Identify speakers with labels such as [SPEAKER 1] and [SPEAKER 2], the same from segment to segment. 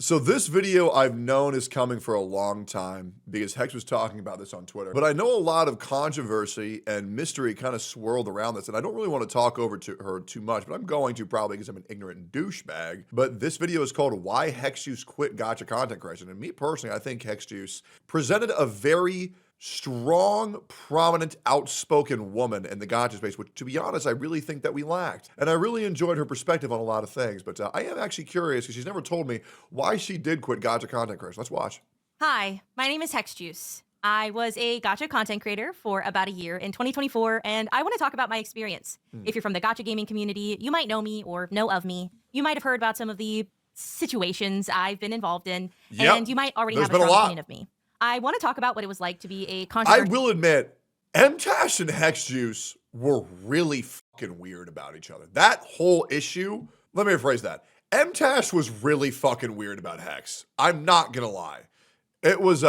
[SPEAKER 1] So this video I've known is coming for a long time because Hex was talking about this on Twitter. But I know a lot of controversy and mystery kind of swirled around this, and I don't really want to talk over to her too much, but I'm going to probably because I'm an ignorant douchebag. But this video is called Why Hexjuice Quit Gacha Content Creation. And me personally, I think Hexjuice presented a very strong, prominent, outspoken woman in the gacha space, which, to be honest, I really think that we lacked. And I really enjoyed her perspective on a lot of things. But I am actually curious, because she's never told me why she did quit gacha content creation. Let's watch.
[SPEAKER 2] Hi, my name is Hexjuice. I was a gacha content creator for about a year in 2024, and I want to talk about my experience. If you're from the gacha gaming community, you might know me or know of me. You might have heard about some of the situations I've been involved in, and you might already have a strong opinion of me. I want to talk about what it was like to be a controversial—
[SPEAKER 1] I will admit, Mtash and Hexjuice were really fucking weird about each other. That whole issue, let me rephrase that. Mtash was really fucking weird about Hex. I'm not gonna lie. It was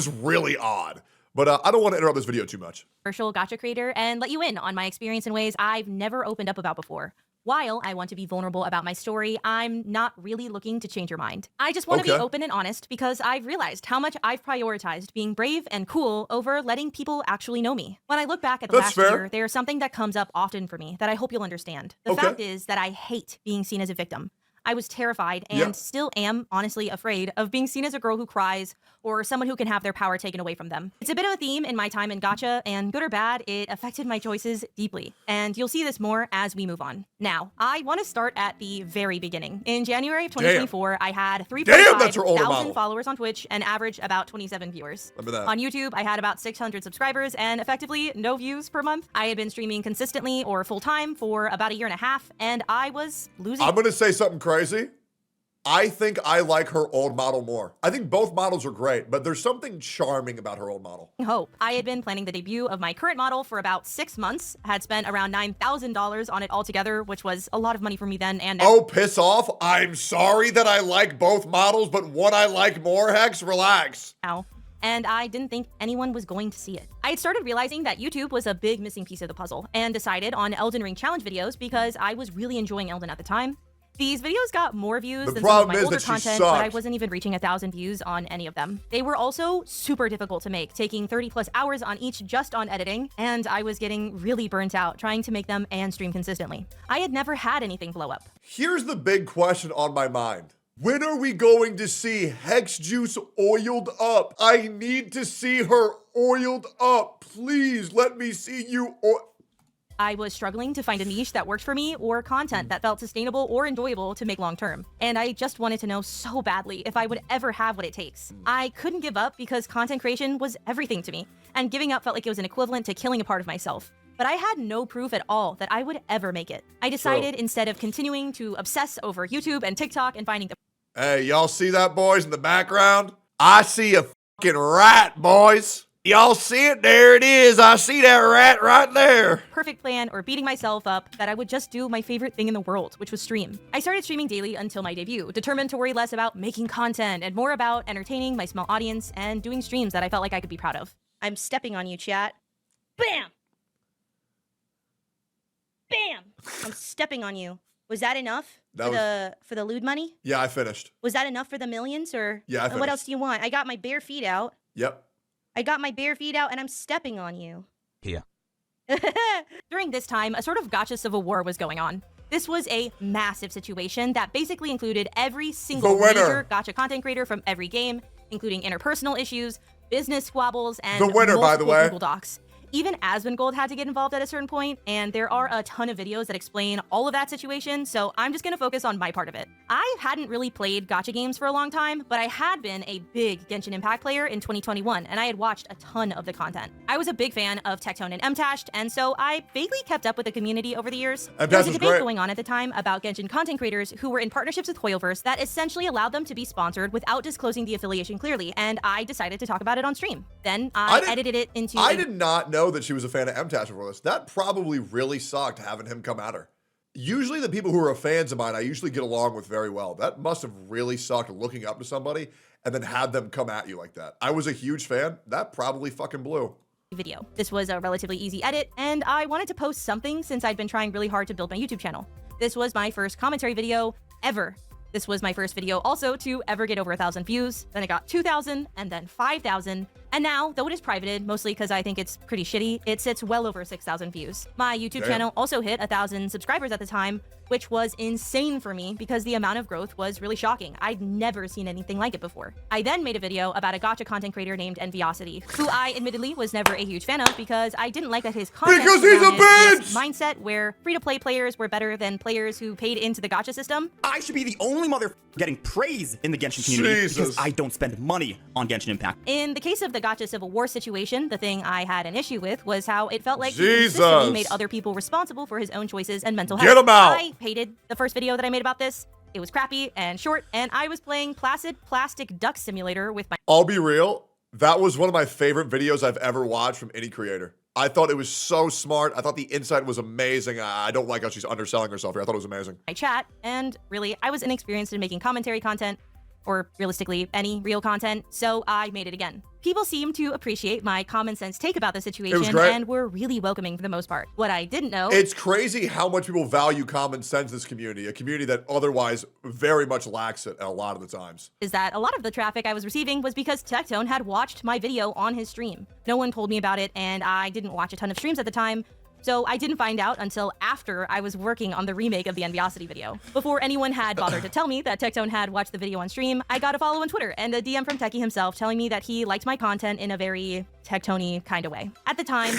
[SPEAKER 1] really odd. But I don't want to interrupt this video too much.
[SPEAKER 2] Gacha creator and let you in on my experience in ways I've never opened up about before. While I want to be vulnerable about my story, I'm not really looking to change your mind. I just want to be open and honest because I've realized how much I've prioritized being brave and cool over letting people actually know me. When I look back at the last year, there's something that comes up often for me that I hope you'll understand. The fact is that I hate being seen as a victim. I was terrified and still am honestly afraid of being seen as a girl who cries or someone who can have their power taken away from them. It's a bit of a theme in my time in gacha, and good or bad, it affected my choices deeply. And you'll see this more as we move on. Now, I want to start at the very beginning. In January of 2024, I had 3,500 followers on Twitch and average about 27 viewers. On YouTube, I had about 600 subscribers and effectively no views per month. I had been streaming consistently or full-time for about a year and a half, and I was losing—
[SPEAKER 1] I'm going to say something crazy. I think I like her old model more. I think both models are great, but there's something charming about her old model.
[SPEAKER 2] Hope. I had been planning the debut of my current model for about 6 months, had spent around $9,000 on it altogether, which was a lot of money for me then and now.
[SPEAKER 1] Oh, piss off. I'm sorry that I like both models, but one I like more, Hex. Relax.
[SPEAKER 2] Ow. And I didn't think anyone was going to see it. I had started realizing that YouTube was a big missing piece of the puzzle and decided on Elden Ring challenge videos because I was really enjoying Elden at the time. These videos got more views than some of my older content, but I wasn't even reaching 1,000 views on any of them. They were also super difficult to make, taking 30+ hours on each just on editing, and I was getting really burnt out trying to make them and stream consistently. I had never had anything blow up.
[SPEAKER 1] Here's the big question on my mind. When are we going to see Hexjuice oiled up? I need to see her oiled up. Please let me see you
[SPEAKER 2] I was struggling to find a niche that worked for me or content that felt sustainable or enjoyable to make long term. And I just wanted to know so badly if I would ever have what it takes. I couldn't give up because content creation was everything to me, and giving up felt like it was an equivalent to killing a part of myself. But I had no proof at all that I would ever make it. I decided instead of continuing to obsess over YouTube and TikTok and finding the—
[SPEAKER 1] Hey, y'all see that, boys, in the background? I see a fucking rat, boys. Y'all see it? There it is. I see that rat right there.
[SPEAKER 2] Perfect plan or beating myself up that I would just do my favorite thing in the world, which was stream. I started streaming daily until my debut, determined to worry less about making content and more about entertaining my small audience and doing streams that I felt like I could be proud of. I'm stepping on you, chat. Bam! Bam! I'm stepping on you. Was that enough for the lewd money?
[SPEAKER 1] Yeah, I finished.
[SPEAKER 2] Was that enough for the millions, or
[SPEAKER 1] yeah, I finished.
[SPEAKER 2] What else do you want? I got my bare feet out.
[SPEAKER 1] Yep.
[SPEAKER 2] I got my bare feet out and I'm stepping on you.
[SPEAKER 3] Here.
[SPEAKER 2] During this time, a sort of gacha civil war was going on. This was a massive situation that basically included every single major gacha content creator from every game, including interpersonal issues, business squabbles, and
[SPEAKER 1] the winner, by the way,
[SPEAKER 2] Google Docs. Even Asmongold had to get involved at a certain point, and there are a ton of videos that explain all of that situation, so I'm just gonna focus on my part of it. I hadn't really played gacha games for a long time, but I had been a big Genshin Impact player in 2021, and I had watched a ton of the content. I was a big fan of Tectone and Mtash, and so I vaguely kept up with the community over the years. There was a debate going on at the time about Genshin content creators who were in partnerships with Hoyoverse that essentially allowed them to be sponsored without disclosing the affiliation clearly, and I decided to talk about it on stream. Then I edited it into—
[SPEAKER 1] I did not know that she was a fan of Mtash before this. That probably really sucked having him come at her. Usually the people who are fans of mine, I usually get along with very well. That must have really sucked looking up to somebody and then had them come at you like that. I was a huge fan. That probably fucking blew.
[SPEAKER 2] Video. This was a relatively easy edit, and I wanted to post something since I'd been trying really hard to build my YouTube channel. This was my first commentary video ever. This was my first video also to ever get over 1,000 views. Then it got 2,000 and then 5,000. And now, though it is privated, mostly because I think it's pretty shitty, it sits well over 6,000 views. My YouTube channel also hit 1,000 subscribers at the time, which was insane for me because the amount of growth was really shocking. I'd never seen anything like it before. I then made a video about a gacha content creator named Enviosity, who I admittedly was never a huge fan of because I didn't like that his content
[SPEAKER 1] because he's a bitch!
[SPEAKER 2] Mindset where free-to-play players were better than players who paid into the gacha system.
[SPEAKER 3] I should be the only mother getting praise in the Genshin community because I don't spend money on Genshin Impact.
[SPEAKER 2] In the case of the gacha Civil War situation, the thing I had an issue with was how it felt like he consistently made other people responsible for his own choices and mental health.
[SPEAKER 1] Get him out!
[SPEAKER 2] I hated the first video that I made about this. It was crappy and short, and I was playing Placid Plastic Duck Simulator with my—
[SPEAKER 1] I'll be real, that was one of my favorite videos I've ever watched from any creator. I thought it was so smart. I thought the insight was amazing. I don't like how she's underselling herself here. I thought it was amazing.
[SPEAKER 2] My chat, and really, I was inexperienced in making commentary content, or realistically, any real content, so I made it again. People seemed to appreciate my common sense take about the situation and were really welcoming for the most part. What I didn't know—
[SPEAKER 1] it's crazy how much people value common sense in this community, a community that otherwise very much lacks it a lot of the times.
[SPEAKER 2] Is that a lot of the traffic I was receiving was because Tectone had watched my video on his stream. No one told me about it, and I didn't watch a ton of streams at the time, so I didn't find out until after I was working on the remake of the Enviosity video. Before anyone had bothered to tell me that Tectone had watched the video on stream, I got a follow on Twitter and a DM from Techie himself telling me that he liked my content in a very Tectone kind of way. At the time—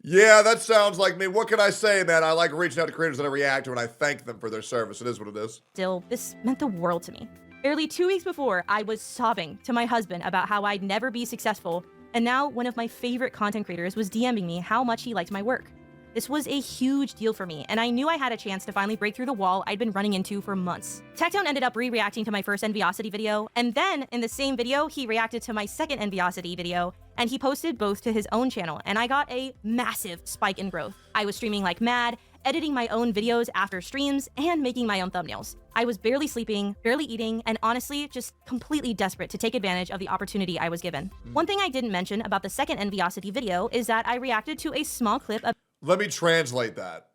[SPEAKER 1] yeah, that sounds like me. What can I say, man? I like reaching out to creators that I react to and I thank them for their service. It is what it is.
[SPEAKER 2] Still, this meant the world to me. Barely 2 weeks before, I was sobbing to my husband about how I'd never be successful, and now one of my favorite content creators was DMing me how much he liked my work. This was a huge deal for me, and I knew I had a chance to finally break through the wall I'd been running into for months. Tectone ended up re-reacting to my first Enviosity video, and then in the same video, he reacted to my second Enviosity video, and he posted both to his own channel, and I got a massive spike in growth. I was streaming like mad, editing my own videos after streams, and making my own thumbnails. I was barely sleeping, barely eating, and honestly, just completely desperate to take advantage of the opportunity I was given. One thing I didn't mention about the second Enviosity video is that I reacted to a small clip of—
[SPEAKER 1] let me translate that.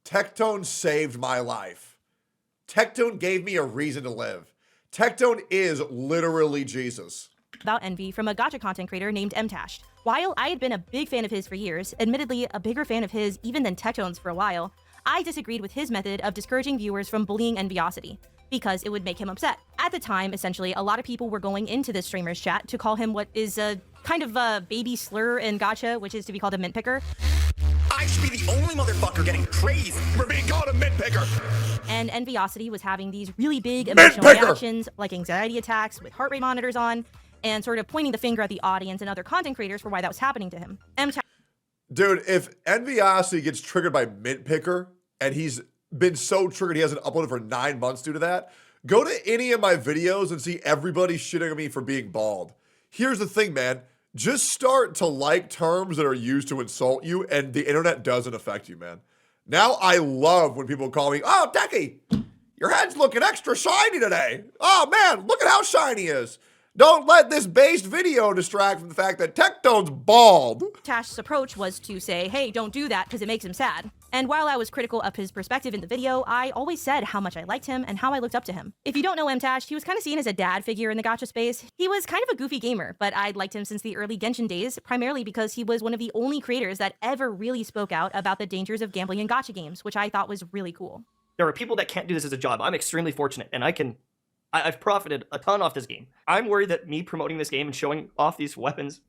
[SPEAKER 1] Tectone saved my life. Tectone gave me a reason to live. Tectone is literally Jesus.
[SPEAKER 2] about envy from a gacha content creator named Mtashed. While I had been a big fan of his for years, admittedly a bigger fan of his even than Tectone's for a while, I disagreed with his method of discouraging viewers from bullying Enviosity, because it would make him upset. At the time, essentially, a lot of people were going into the streamer's chat to call him what is a kind of a baby slur in gacha, which is to be called a mint picker.
[SPEAKER 3] I should be the only motherfucker getting praise for being called a mint picker.
[SPEAKER 2] And Enviosity was having these really big emotional reactions, like anxiety attacks with heart rate monitors on, and sort of pointing the finger at the audience and other content creators for why that was happening to him.
[SPEAKER 1] Dude, if Enviosity gets triggered by mint picker, and he's been so triggered he hasn't uploaded for 9 months due to that, go to any of my videos and see everybody shitting on me for being bald. Here's the thing, man. Just start to like terms that are used to insult you, and the internet doesn't affect you, man. Now I love when people call me, "Oh, Techie, your head's looking extra shiny today. Oh, man, look at how shiny he is." Don't let this based video distract from the fact that Tectone's bald.
[SPEAKER 2] Tash's approach was to say, hey, don't do that because it makes him sad. And while I was critical of his perspective in the video, I always said how much I liked him and how I looked up to him. If you don't know Tash, he was kind of seen as a dad figure in the gacha space. He was kind of a goofy gamer, but I'd liked him since the early Genshin days, primarily because he was one of the only creators that ever really spoke out about the dangers of gambling in gacha games, which I thought was really cool.
[SPEAKER 4] There are people that can't do this as a job. I'm extremely fortunate, and I've profited a ton off this game. I'm worried that me promoting this game and showing off these weapons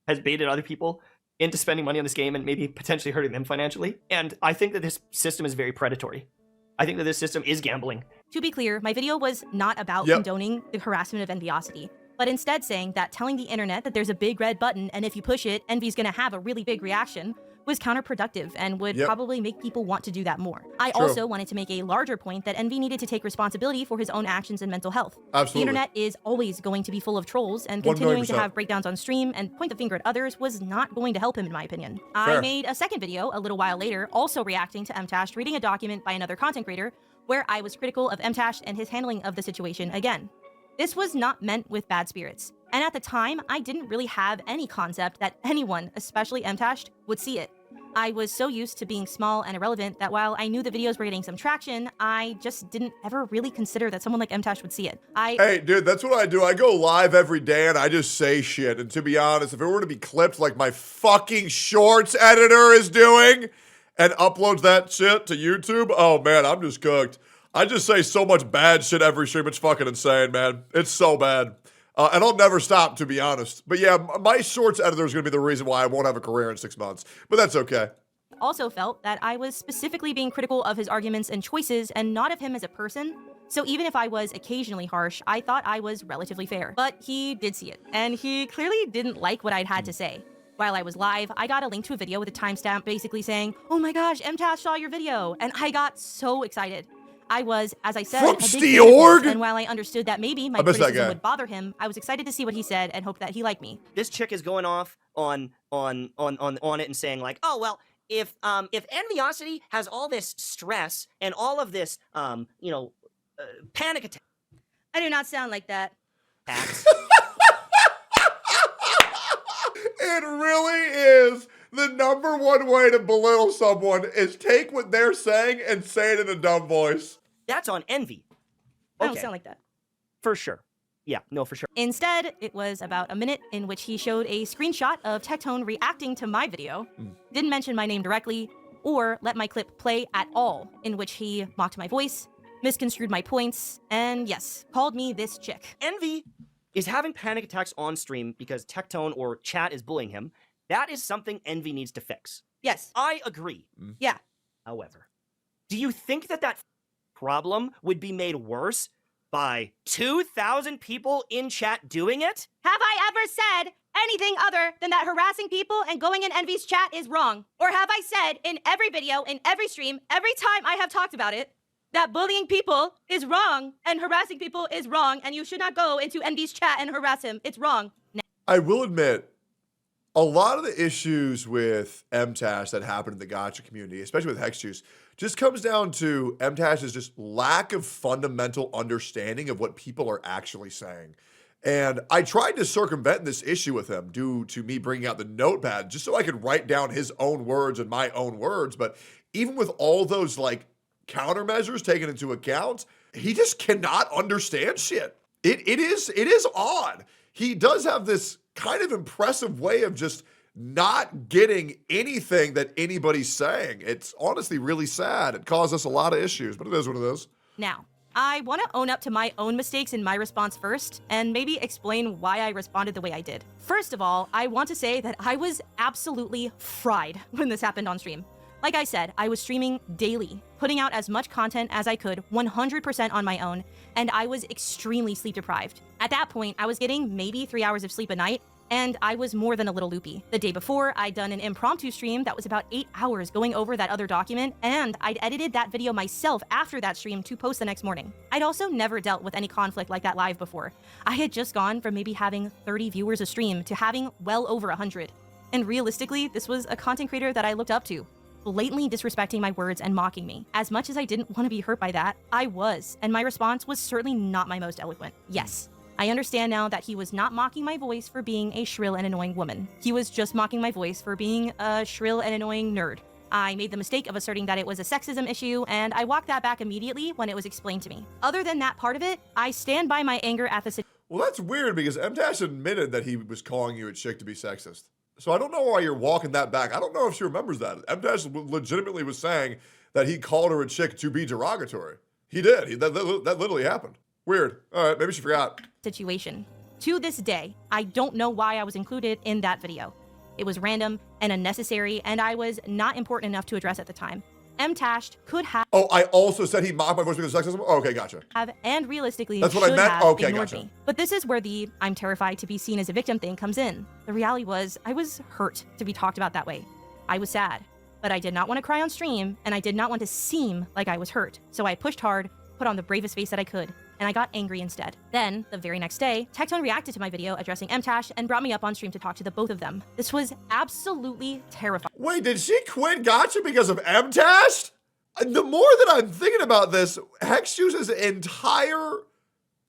[SPEAKER 4] has baited other people into spending money on this game and maybe potentially hurting them financially. And I think that this system is very predatory. I think that this system is gambling.
[SPEAKER 2] To be clear, my video was not about condoning the harassment of Enviosity, but instead saying that telling the internet that there's a big red button and if you push it, Envy's gonna have a really big reaction was counterproductive and would probably make people want to do that more. I also wanted to make a larger point that Envy needed to take responsibility for his own actions and mental health.
[SPEAKER 1] Absolutely.
[SPEAKER 2] The internet is always going to be full of trolls, and continuing to have breakdowns on stream and point the finger at others was not going to help him, in my opinion. I made a second video a little while later, also reacting to Mtashed reading a document by another content creator, where I was critical of Mtashed and his handling of the situation again. This was not meant with bad spirits. And at the time, I didn't really have any concept that anyone, especially Mtashed, would see it. I was so used to being small and irrelevant that while I knew the videos were getting some traction, I just didn't ever really consider that someone like MTash would see it.
[SPEAKER 1] Hey, dude, that's what I do. I go live every day and I just say shit. And to be honest, if it were to be clipped like my fucking shorts editor is doing and uploads that shit to YouTube, oh man, I'm just cooked. I just say so much bad shit every stream. It's fucking insane, man. It's so bad. And I'll never stop, to be honest. But yeah, my shorts editor is going to be the reason why I won't have a career in 6 months. But that's okay.
[SPEAKER 2] Also felt that I was specifically being critical of his arguments and choices and not of him as a person. So even if I was occasionally harsh, I thought I was relatively fair. But he did see it, and he clearly didn't like what I'd had to say. While I was live, I got a link to a video with a timestamp basically saying, "Oh my gosh, MTash saw your video," and I got so excited. I was, as I said,
[SPEAKER 1] from
[SPEAKER 2] a big
[SPEAKER 1] Steorg?
[SPEAKER 2] fan, and while I understood that maybe my criticism would bother him, I was excited to see what he said and hoped that he liked me.
[SPEAKER 5] This chick is going off on it and saying like, "Oh well, if Enviosity has all this stress and all of this panic attack."
[SPEAKER 2] I do not sound like that.
[SPEAKER 1] It really is. The number one way to belittle someone is take what they're saying and say it in a dumb voice.
[SPEAKER 5] That's on Envy.
[SPEAKER 2] I don't sound like that.
[SPEAKER 5] For sure. Yeah, no, for sure.
[SPEAKER 2] Instead, it was about a minute in which he showed a screenshot of Tectone reacting to my video, didn't mention my name directly, or let my clip play at all, in which he mocked my voice, misconstrued my points, and yes, called me this chick.
[SPEAKER 5] Envy is having panic attacks on stream because Tectone or chat is bullying him. That is something Envy needs to fix.
[SPEAKER 2] Yes.
[SPEAKER 5] I agree.
[SPEAKER 2] Yeah.
[SPEAKER 5] However, do you think that problem would be made worse by 2,000 people in chat doing it?
[SPEAKER 2] Have I ever said anything other than that harassing people and going in Envy's chat is wrong? Or have I said in every video, in every stream, every time I have talked about it, that bullying people is wrong and harassing people is wrong and you should not go into Envy's chat and harass him? It's wrong.
[SPEAKER 1] I will admit, a lot of the issues with MTash that happen in the Gacha community, especially with HexJuice, just comes down to MTash's just lack of fundamental understanding of what people are actually saying. And I tried to circumvent this issue with him due to me bringing out the notepad just so I could write down his own words and my own words. But even with all those like countermeasures taken into account, he just cannot understand shit. It is odd. He does have this kind of impressive way of just not getting anything that anybody's saying. It's honestly really sad. It caused us a lot of issues, but it is what it is.
[SPEAKER 2] Now, I want to own up to my own mistakes in my response first, and maybe explain why I responded the way I did. First of all, I want to say that I was absolutely fried when this happened on stream. Like I said, I was streaming daily, putting out as much content as I could 100% on my own, and I was extremely sleep deprived. At that point, I was getting maybe 3 hours of sleep a night, and I was more than a little loopy. The day before, I'd done an impromptu stream that was about 8 hours going over that other document, and I'd edited that video myself after that stream to post the next morning. I'd also never dealt with any conflict like that live before. I had just gone from maybe having 30 viewers a stream to having well over 100. And realistically, this was a content creator that I looked up to, blatantly disrespecting my words and mocking me. As much as I didn't want to be hurt by that, I was, and my response was certainly not my most eloquent. Yes, I understand now that he was not mocking my voice for being a shrill and annoying woman. He was just mocking my voice for being a shrill and annoying nerd. I made the mistake of asserting that it was a sexism issue, and I walked that back immediately when it was explained to me. Other than that part of it, I stand by my anger at the situation.
[SPEAKER 1] Well, that's weird because MTash admitted that he was calling you a chick to be sexist. So I don't know why you're walking that back. I don't know if she remembers that. MTash legitimately was saying that he called her a chick to be derogatory. He did. That literally happened. Weird. All right, maybe she forgot.
[SPEAKER 2] Situation. To this day, I don't know why I was included in that video. It was random and unnecessary, and I was not important enough to address at the time. MTash could have.
[SPEAKER 1] Oh, I also said he mocked my voice because of sexism? Oh, okay, gotcha.
[SPEAKER 2] And realistically,
[SPEAKER 1] that's what I meant? Okay,
[SPEAKER 2] ignored
[SPEAKER 1] gotcha.
[SPEAKER 2] me. But this is where the I'm terrified to be seen as a victim thing comes in. The reality was, I was hurt to be talked about that way. I was sad, but I did not want to cry on stream, and I did not want to seem like I was hurt. So I pushed hard, put on the bravest face that I could, and I got angry instead. Then, the very next day, Tectone reacted to my video addressing MTash and brought me up on stream to talk to the both of them. This was absolutely terrifying.
[SPEAKER 1] Wait, did she quit Gacha because of MTash? The more that I'm thinking about this, HexJuice's entire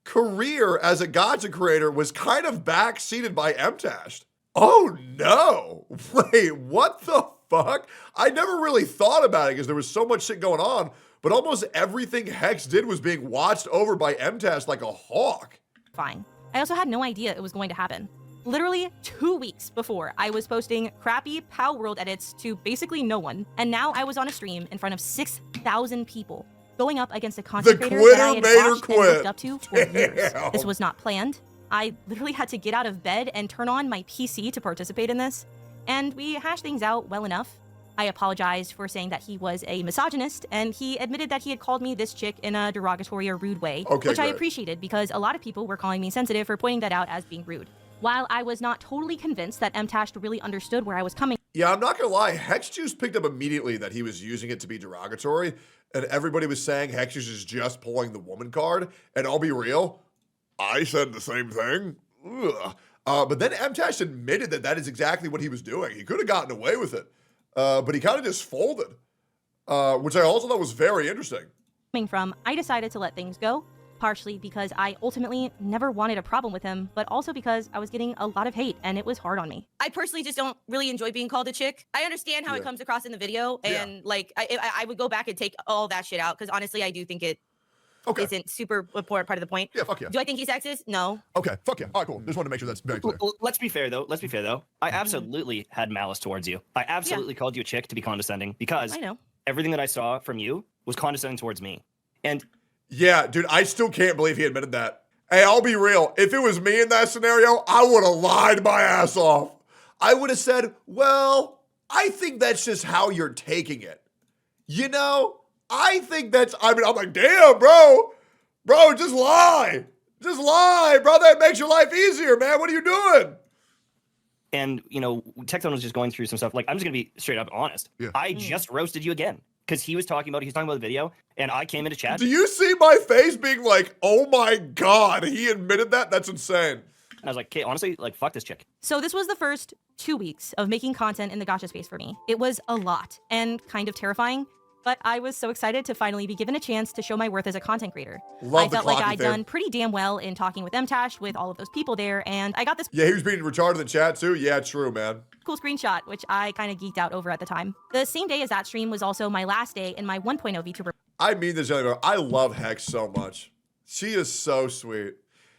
[SPEAKER 1] career as a Gacha creator was kind of backseated by MTash. Oh no! Wait, what the fuck? I never really thought about it because there was so much shit going on, but almost everything Hex did was being watched over by MTash like a hawk.
[SPEAKER 2] Fine. I also had no idea it was going to happen. Literally 2 weeks before, I was posting crappy POW World edits to basically no one, and now I was on a stream in front of 6,000 people, going up against a content creator that I had watched and looked up to for years. This was not planned. I literally had to get out of bed and turn on my PC to participate in this, and we hashed things out well enough. I apologized for saying that he was a misogynist, and he admitted that he had called me this chick in a derogatory or rude way, which I appreciated because a lot of people were calling me sensitive for pointing that out as being rude. While I was not totally convinced that MTash really understood where I was coming.
[SPEAKER 1] Yeah, I'm not gonna lie, Hex Juice picked up immediately that he was using it to be derogatory, and everybody was saying Hex Juice is just pulling the woman card, and I'll be real, I said the same thing. But then MTash admitted that that is exactly what he was doing. He could have gotten away with it, but he kind of just folded, which I also thought was very interesting.
[SPEAKER 2] From, I decided to let things go, partially because I ultimately never wanted a problem with him, but also because I was getting a lot of hate and it was hard on me.
[SPEAKER 6] I personally just don't really enjoy being called a chick. I understand how it comes across in the video, and like I would go back and take all that shit out because honestly, I do think it isn't super important part of the point.
[SPEAKER 1] Yeah, fuck yeah.
[SPEAKER 6] Do I think he's sexist? No.
[SPEAKER 1] Okay, fuck yeah. All right, cool. Just wanted to make sure that's very clear.
[SPEAKER 7] Let's be fair, though. I absolutely had malice towards you. I absolutely called you a chick to be condescending because
[SPEAKER 2] I know.
[SPEAKER 7] Everything that I saw from you was condescending towards me. And
[SPEAKER 1] yeah, dude, I still can't believe he admitted that. Hey, I'll be real. If it was me in that scenario, I would have lied my ass off. I would have said, well, I think that's just how you're taking it. You know? I think that's, I'm like, damn, bro. Bro, just lie. Just lie, bro. That makes your life easier, man. What are you doing?
[SPEAKER 7] And, you know, Tectone was just going through some stuff. Like, I'm just going to be straight up honest. Yeah. I just roasted you again. Because he was talking about the video, and I came into chat.
[SPEAKER 1] Do you see my face being like, oh my God, he admitted that? That's insane.
[SPEAKER 7] And I was like, okay, honestly, like, fuck this chick.
[SPEAKER 2] So this was the first 2 weeks of making content in the gacha space for me. It was a lot and kind of terrifying, but I was so excited to finally be given a chance to show my worth as a content creator. I felt like I'd done pretty damn well in talking with MTash, with all of those people there, and I got this—
[SPEAKER 1] Yeah, he was being retarded in the chat too? Yeah, true, man.
[SPEAKER 2] Cool screenshot, which I kind of geeked out over at the time. The same day as that stream was also my last day in my 1.0 VTuber.
[SPEAKER 1] I mean this, I love Hex so much. She is so sweet.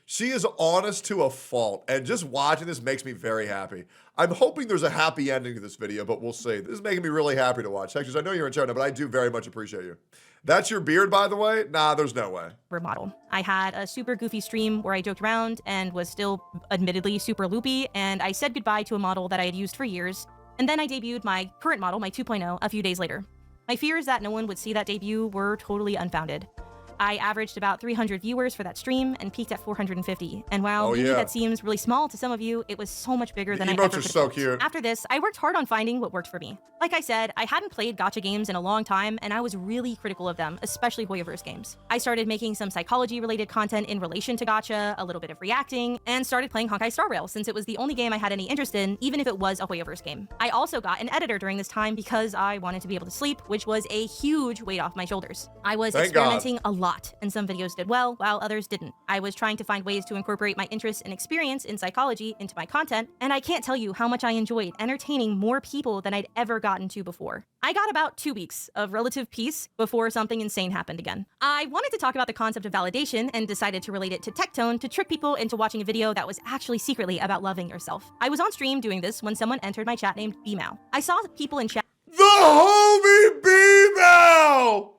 [SPEAKER 1] She is honest to a fault, and just watching this makes me very happy. I'm hoping there's a happy ending to this video, but we'll see. This is making me really happy to watch. Hex, I know you're in China, but I do very much appreciate you. That's your beard, by the way? Nah, there's no way.
[SPEAKER 2] Model. I had a super goofy stream where I joked around and was still admittedly super loopy, and I said goodbye to a model that I had used for years, and then I debuted my current model, my 2.0, a few days later. My fears that no one would see that debut were totally unfounded. I averaged about 300 viewers for that stream and peaked at 450. And while maybe that seems really small to some of you, it was so much bigger than I ever could have hoped. Cute. After this, I worked hard on finding what worked for me. Like I said, I hadn't played gacha games in a long time, and I was really critical of them, especially Hoyoverse games. I started making some psychology-related content in relation to gacha, a little bit of reacting, and started playing Honkai Star Rail since it was the only game I had any interest in, even if it was a Hoyoverse game. I also got an editor during this time because I wanted to be able to sleep, which was a huge weight off my shoulders. I was experimenting a lot, and some videos did well, while others didn't. I was trying to find ways to incorporate my interest and experience in psychology into my content, and I can't tell you how much I enjoyed entertaining more people than I'd ever gotten to before. I got about 2 weeks of relative peace before something insane happened again. I wanted to talk about the concept of validation and decided to relate it to Tectone to trick people into watching a video that was actually secretly about loving yourself. I was on stream doing this when someone entered my chat named Bmao. I saw people in chat—
[SPEAKER 1] The homie Bmao!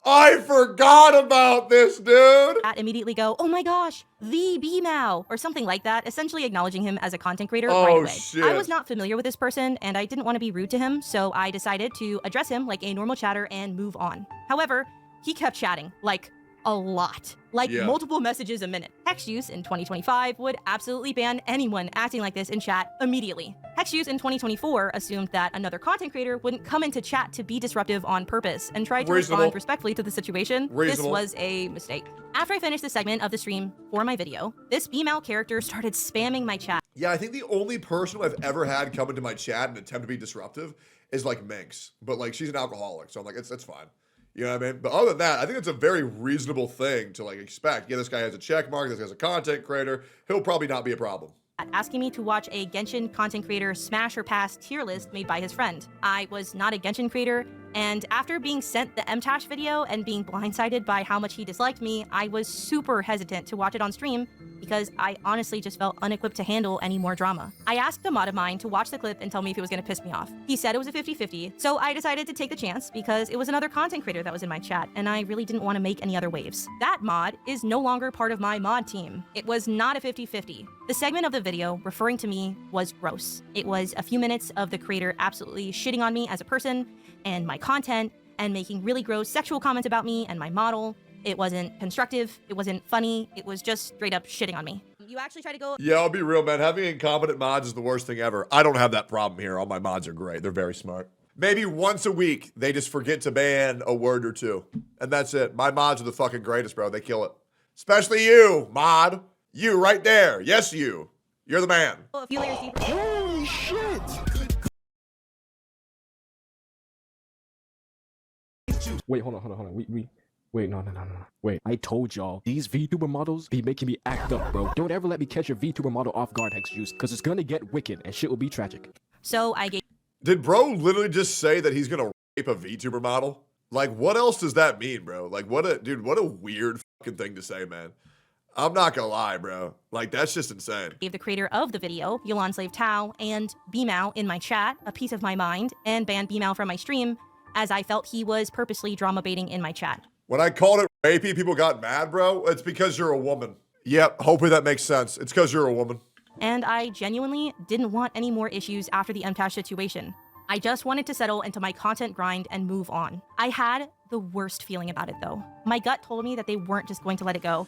[SPEAKER 1] I forgot about this, dude!
[SPEAKER 2] Immediately go, oh my gosh, the Bmao, or something like that, essentially acknowledging him as a content creator right away.
[SPEAKER 1] Shit.
[SPEAKER 2] I was not familiar with this person, and I didn't want to be rude to him, so I decided to address him like a normal chatter and move on. However, he kept chatting, like, a lot. Like, multiple messages a minute. Hex Juice in 2025 would absolutely ban anyone acting like this in chat immediately. Hex Juice in 2024 assumed that another content creator wouldn't come into chat to be disruptive on purpose and tried to respond respectfully to the situation. This was a mistake. After I finished the segment of the stream for my video, this Bmao character started spamming my chat.
[SPEAKER 1] Yeah, I think the only person I've ever had come into my chat and attempt to be disruptive is like Minx, but like she's an alcoholic, so I'm like, it's fine. You know what I mean? But other than that, I think it's a very reasonable thing to like expect. Yeah, this guy has a check mark. This guy's a content creator. He'll probably not be a problem.
[SPEAKER 2] asking me to watch a Genshin content creator smash or pass tier list made by his friend. I was not a Genshin creator, and after being sent the MTash video and being blindsided by how much he disliked me, I was super hesitant to watch it on stream because I honestly just felt unequipped to handle any more drama. I asked a mod of mine to watch the clip and tell me if it was gonna piss me off. He said it was a 50-50, so I decided to take the chance because it was another content creator that was in my chat, and I really didn't want to make any other waves. That mod is no longer part of my mod team. It was not a 50-50. The segment of the video referring to me was gross. It was a few minutes of the creator absolutely shitting on me as a person and my content and making really gross sexual comments about me and my model. It wasn't constructive, it wasn't funny, it was just straight up shitting on me. You actually try to go—
[SPEAKER 1] Yeah, I'll be real, man. Having incompetent mods is the worst thing ever. I don't have that problem here. All my mods are great. They're very smart. Maybe once a week, they just forget to ban a word or two. And that's it. My mods are the fucking greatest, bro. They kill it. Especially you, mod. You right there. Yes, you. You're the man.
[SPEAKER 2] a few layers deeper.
[SPEAKER 8] Holy shit! Wait, hold on. Wait, no. Wait, I told y'all, these VTuber models be making me act up, bro. Don't ever let me catch your VTuber model off guard, Hex Juice, because it's gonna get wicked and shit will be tragic.
[SPEAKER 2] So I gave—
[SPEAKER 1] Did bro literally just say that he's gonna rape a VTuber model? Like, what else does that mean, bro? Like, what a weird fucking thing to say, man. I'm not gonna lie, bro. Like, that's just insane.
[SPEAKER 2] Gave the creator of the video, Yolan Slave Tao, and Bmao in my chat a piece of my mind and banned Bmao from my stream as I felt he was purposely drama baiting in my chat.
[SPEAKER 1] When I called it rapey, people got mad, bro. It's because you're a woman. Yep, hopefully that makes sense. It's because you're a woman.
[SPEAKER 2] And I genuinely didn't want any more issues after the MTash situation. I just wanted to settle into my content grind and move on. I had the worst feeling about it though. My gut told me that they weren't just going to let it go.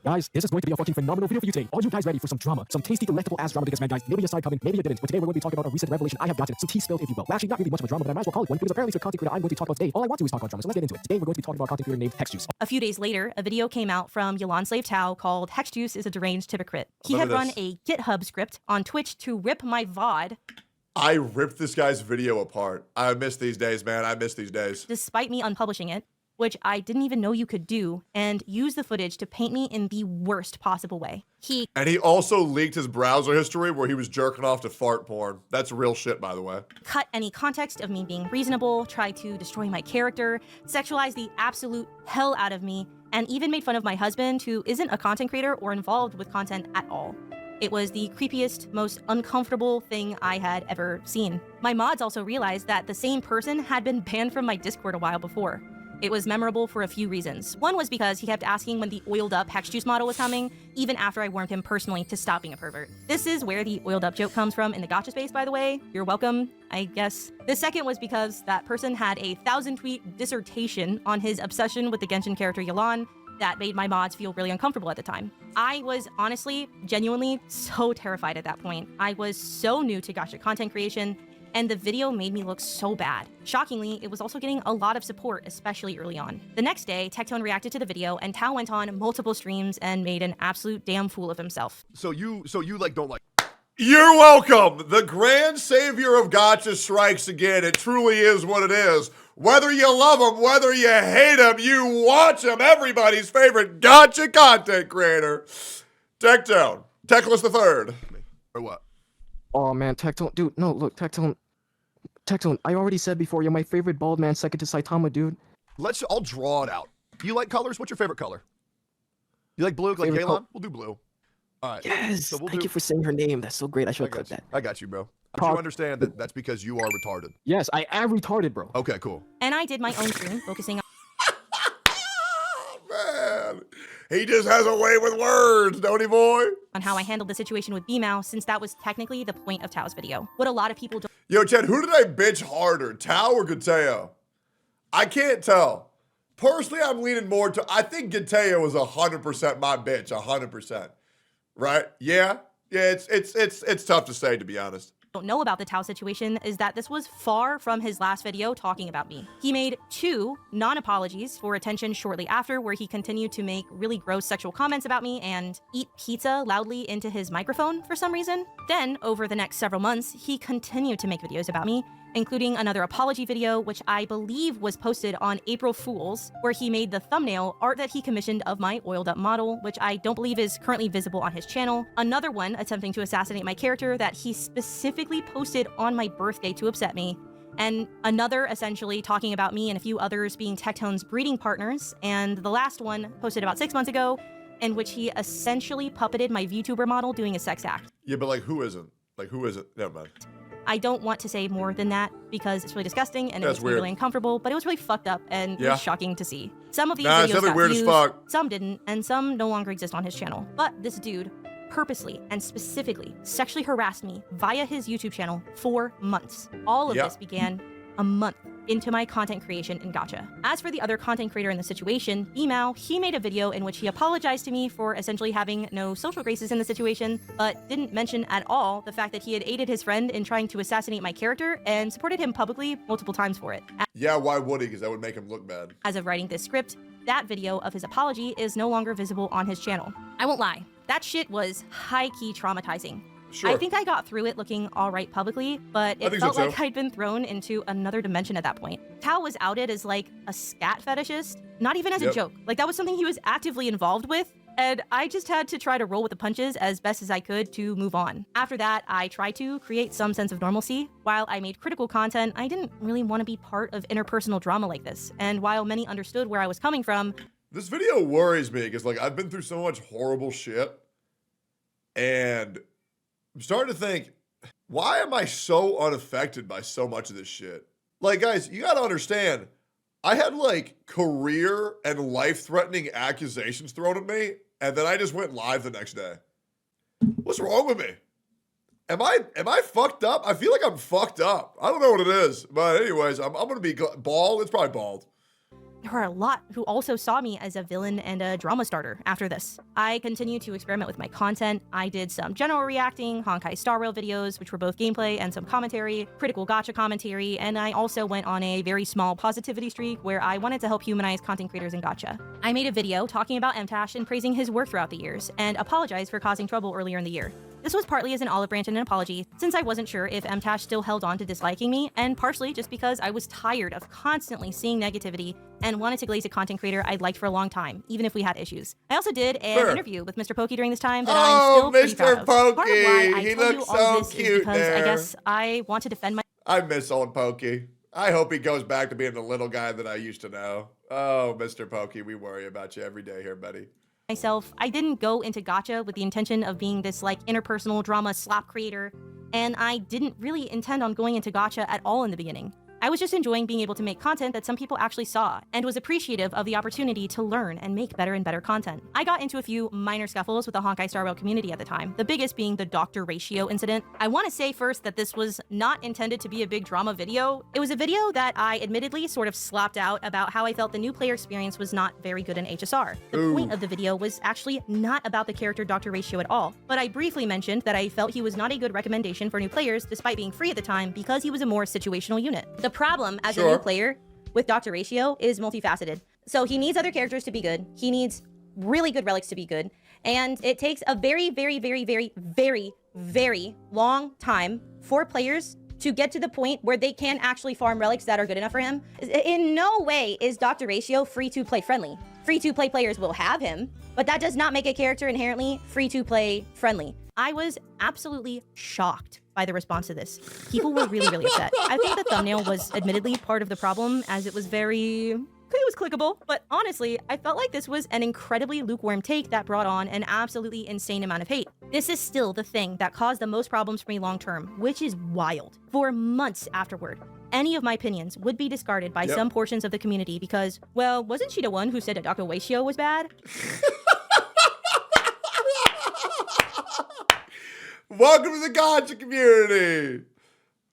[SPEAKER 8] Guys, this is going to be a fucking phenomenal video for you today. Are you guys ready for some drama? Some tasty, delectable ass drama because, man, guys, maybe you saw it coming, maybe you didn't. But today we're going to be talking about a recent revelation I have gotten. Some tea spilled, if you will. Well, actually, not really much of a drama, but I might as well call it one because apparently for content creator I'm going to talk about today, all I want to is talk about drama. So let's get into it. Today we're going to be talking about content creator named Hex Juice.
[SPEAKER 2] A few days later, a video came out from Yolan Slave Tao called Hex Juice is a Deranged Hypocrite. He had run a GitHub script on Twitch to rip my VOD.
[SPEAKER 1] I ripped this guy's video apart. I miss these days, man. I miss these days.
[SPEAKER 2] Despite me unpublishing it, which I didn't even know you could do, and use the footage to paint me in the worst possible way.
[SPEAKER 1] And he also leaked his browser history where he was jerking off to fart porn. That's real shit, by the way.
[SPEAKER 2] Cut any context of me being reasonable, tried to destroy my character, sexualized the absolute hell out of me, and even made fun of my husband, who isn't a content creator or involved with content at all. It was the creepiest, most uncomfortable thing I had ever seen. My mods also realized that the same person had been banned from my Discord a while before. It was memorable for a few reasons. One was because he kept asking when the oiled up Hex Juice model was coming, even after I warned him personally to stop being a pervert. This is where the oiled up joke comes from in the Gacha space, by the way. You're welcome, I guess. The second was because that person had a 1,000-tweet dissertation on his obsession with the Genshin character Yolan that made my mods feel really uncomfortable at the time. I was honestly, genuinely so terrified at that point. I was so new to Gacha content creation, and the video made me look so bad. Shockingly, it was also getting a lot of support, especially early on. The next day, Tectone reacted to the video, and Tao went on multiple streams and made an absolute damn fool of himself.
[SPEAKER 1] So you like don't like. You're welcome. The grand savior of Gacha strikes again. It truly is what it is. Whether you love him, whether you hate him, you watch him. Everybody's favorite Gacha content creator, Tectone, Techless the Third. Or what?
[SPEAKER 8] Oh man, Tectone, dude, no, look, Tectone, I already said before, you're my favorite bald man, second to Saitama, dude.
[SPEAKER 1] I'll draw it out. Do you like colors? What's your favorite color? You like blue, like Kalon? We'll do blue. All right.
[SPEAKER 8] Yes,
[SPEAKER 1] So
[SPEAKER 8] thank you for saying her name. That's so great. I should have clipped that.
[SPEAKER 1] I got you, bro. But you understand that that's because you are retarded.
[SPEAKER 8] Yes, I am retarded, bro.
[SPEAKER 1] Okay, cool.
[SPEAKER 2] And I did my own stream, focusing
[SPEAKER 1] Man, he just has a way with words, don't he, boy?
[SPEAKER 2] on how I handled the situation with Bmao, since that was technically the point of Tao's video. What a lot of people don't—
[SPEAKER 1] Yo, Chad, who did I bitch harder, Tao or Gateo? I can't tell. Personally, I'm leaning more to, I think Gateo was 100% my bitch, 100%. Right? Yeah? Yeah, it's tough to say, to be honest.
[SPEAKER 2] know about the Tao situation is that this was far from his last video talking about me. He made 2 non-apologies for attention shortly after, where he continued to make really gross sexual comments about me and eat pizza loudly into his microphone for some reason. Then, over the next several months, he continued to make videos about me including another apology video, which I believe was posted on April Fool's, where he made the thumbnail art that he commissioned of my oiled up model, which I don't believe is currently visible on his channel. Another one attempting to assassinate my character that he specifically posted on my birthday to upset me. And another essentially talking about me and a few others being Tectone's breeding partners. And the last one posted about 6 months ago, in which he essentially puppeted my VTuber model doing a sex act.
[SPEAKER 1] Yeah, but like, who isn't? Like, who isn't? Never mind.
[SPEAKER 2] I don't want to say more than that because it's really disgusting and it
[SPEAKER 1] That's
[SPEAKER 2] makes me really uncomfortable, but it was really fucked up and it was shocking to see. Some of these videos got
[SPEAKER 1] weird
[SPEAKER 2] views,
[SPEAKER 1] as fuck.
[SPEAKER 2] some didn't, and some no longer exist on his channel. But this dude purposely and specifically sexually harassed me via his YouTube channel for months. All of this began a month into my content creation in Gacha. As for the other content creator in the situation, Bmao, he made a video in which he apologized to me for essentially having no social graces in the situation, but didn't mention at all the fact that he had aided his friend in trying to assassinate my character and supported him publicly multiple times for it.
[SPEAKER 1] Yeah, why would he? Because that would make him look bad.
[SPEAKER 2] As of writing this script, that video of his apology is no longer visible on his channel. I won't lie, that shit was high-key traumatizing.
[SPEAKER 1] Sure.
[SPEAKER 2] I think I got through it looking all right publicly, but it felt like I'd been thrown into another dimension at that point. Tao was outed as like a scat fetishist, not even as a joke. Like that was something he was actively involved with, and I just had to try to roll with the punches as best as I could to move on. After that, I tried to create some sense of normalcy. While I made critical content, I didn't really want to be part of interpersonal drama like this. And while many understood where I was coming from,
[SPEAKER 1] this video worries me because like I've been through so much horrible shit, and I'm starting to think, why am I so unaffected by so much of this shit? Like, guys, you gotta understand, I had like career and life-threatening accusations thrown at me, and then I just went live the next day. What's wrong with me? Am I fucked up? I feel like I'm fucked up. I don't know what it is, but anyways, I'm gonna be bald. It's probably bald.
[SPEAKER 2] There were a lot who also saw me as a villain and a drama starter after this. I continued to experiment with my content. I did some general reacting, Honkai Star Rail videos, which were both gameplay and some commentary, critical gacha commentary, and I also went on a very small positivity streak where I wanted to help humanize content creators in gacha. I made a video talking about Mtash and praising his work throughout the years, and apologized for causing trouble earlier in the year. This was partly as an olive branch and an apology, since I wasn't sure if Mtash still held on to disliking me, and partially just because I was tired of constantly seeing negativity and wanted to glaze a content creator I'd liked for a long time, even if we had issues. I also did an interview with Mr. Pokey during this time that I'm still pretty proud of. Part of why I tell you all this is because I guess I want to defend my—
[SPEAKER 1] I miss old Pokey. I hope he goes back to being the little guy that I used to know. Oh, Mr. Pokey, we worry about you every day here, buddy.
[SPEAKER 2] Myself. I didn't go into gacha with the intention of being this like interpersonal drama slop creator, and I didn't really intend on going into gacha at all in the beginning. I was just enjoying being able to make content that some people actually saw, and was appreciative of the opportunity to learn and make better and better content. I got into a few minor scuffles with the Honkai Star Rail community at the time, the biggest being the Dr. Ratio incident. I want to say first that this was not intended to be a big drama video. It was a video that I admittedly sort of slopped out about how I felt the new player experience was not very good in HSR. The point of the video was actually not about the character Dr. Ratio at all, but I briefly mentioned that I felt he was not a good recommendation for new players despite being free at the time because he was a more situational unit. The problem as a new player with Dr. Ratio is multifaceted. So he needs other characters to be good. He needs really good relics to be good. And it takes a very, very, very, very, very, very long time for players to get to the point where they can actually farm relics that are good enough for him. In no way is Dr. Ratio free-to-play friendly. Free-to-play players will have him, but that does not make a character inherently free-to-play friendly. I was absolutely shocked by the response to this. People were really, really upset. I think the thumbnail was admittedly part of the problem, as it was clickable, but honestly, I felt like this was an incredibly lukewarm take that brought on an absolutely insane amount of hate. This is still the thing that caused the most problems for me long term, which is wild. For months afterward, any of my opinions would be discarded by some portions of the community because, well, wasn't she the one who said that Dr. Ratio was bad?
[SPEAKER 1] Welcome to the Gacha community.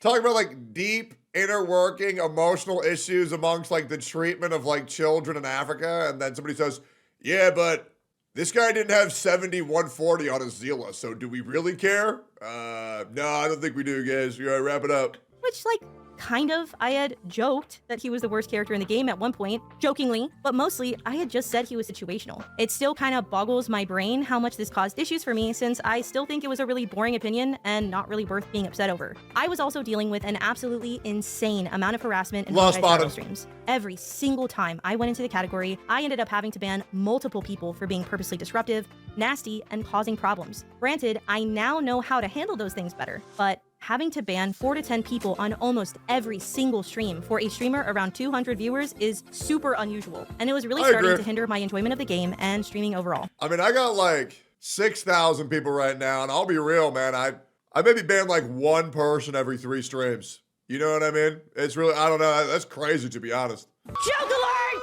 [SPEAKER 1] Talking about like deep inner working emotional issues amongst like the treatment of like children in Africa, and then somebody says, yeah, but this guy didn't have 70-140 on his Zila, so do we really care? No, I don't think we do, guys. You gotta wrap it up.
[SPEAKER 2] Which, like, I had joked that he was the worst character in the game at one point, jokingly, but mostly I had just said he was situational. It still kind of boggles my brain how much this caused issues for me, since I still think it was a really boring opinion and not really worth being upset over. I was also dealing with an absolutely insane amount of harassment in my streams. Every single time I went into the category, I ended up having to ban multiple people for being purposely disruptive, nasty, and causing problems. Granted, I now know how to handle those things better, but having to ban 4 to 10 people on almost every single stream for a streamer around 200 viewers is super unusual, and it was really starting to hinder my enjoyment of the game and streaming overall.
[SPEAKER 1] I mean, I got like 6,000 people right now, and I'll be real, man. I maybe ban like one person every 3 streams. You know what I mean? It's really, I don't know. That's crazy, to be honest.
[SPEAKER 5] Joke alert!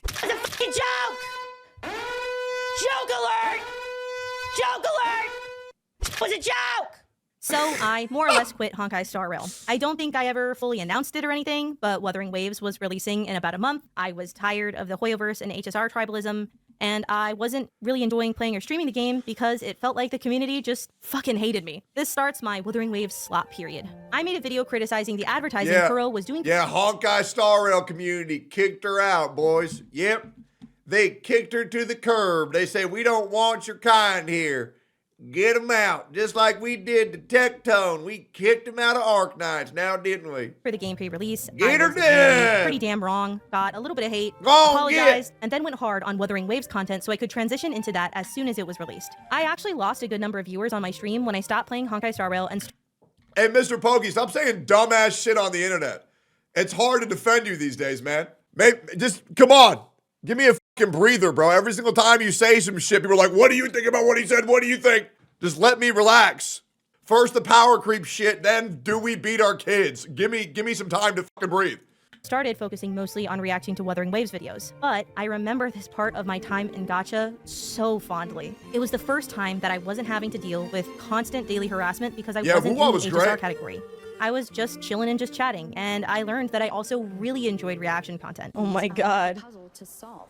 [SPEAKER 5] It's a fucking joke! Joke alert! Joke alert! It was a joke!
[SPEAKER 2] So I more or less quit Honkai Star Rail. I don't think I ever fully announced it or anything, but Wuthering Waves was releasing in about a month. I was tired of the Hoyoverse and HSR tribalism, and I wasn't really enjoying playing or streaming the game because it felt like the community just fucking hated me. This starts my Wuthering Waves slop period. I made a video criticizing the advertising Kuro was doing.
[SPEAKER 1] Yeah, Honkai Star Rail community kicked her out, boys. Yep. They kicked her to the curb. They say, we don't want your kind here. Get them out, just like we did to Tectone. We kicked him out of Arknights now, didn't we?
[SPEAKER 2] For the game pre-release,
[SPEAKER 1] Get her dead!
[SPEAKER 2] Pretty damn wrong, got a little bit of hate,
[SPEAKER 1] Go
[SPEAKER 2] apologized, and then went hard on Wuthering Waves content so I could transition into that as soon as it was released. I actually lost a good number of viewers on my stream when I stopped playing Honkai Star Rail and...
[SPEAKER 1] Hey, Mr. Pokey, stop saying dumbass shit on the internet. It's hard to defend you these days, man. Just, come on. Give me a fucking breather, bro. Every single time you say some shit, people are like, what do you think about what he said? What do you think? Just let me relax. First the power creep shit, then do we beat our kids? Give me some time to fucking breathe.
[SPEAKER 2] Started focusing mostly on reacting to Wuthering Waves videos, but I remember this part of my time in Gacha so fondly. It was the first time that I wasn't having to deal with constant daily harassment because I wasn't in the HSR category. I was just chilling and just chatting, and I learned that I also really enjoyed reaction content. Oh my god.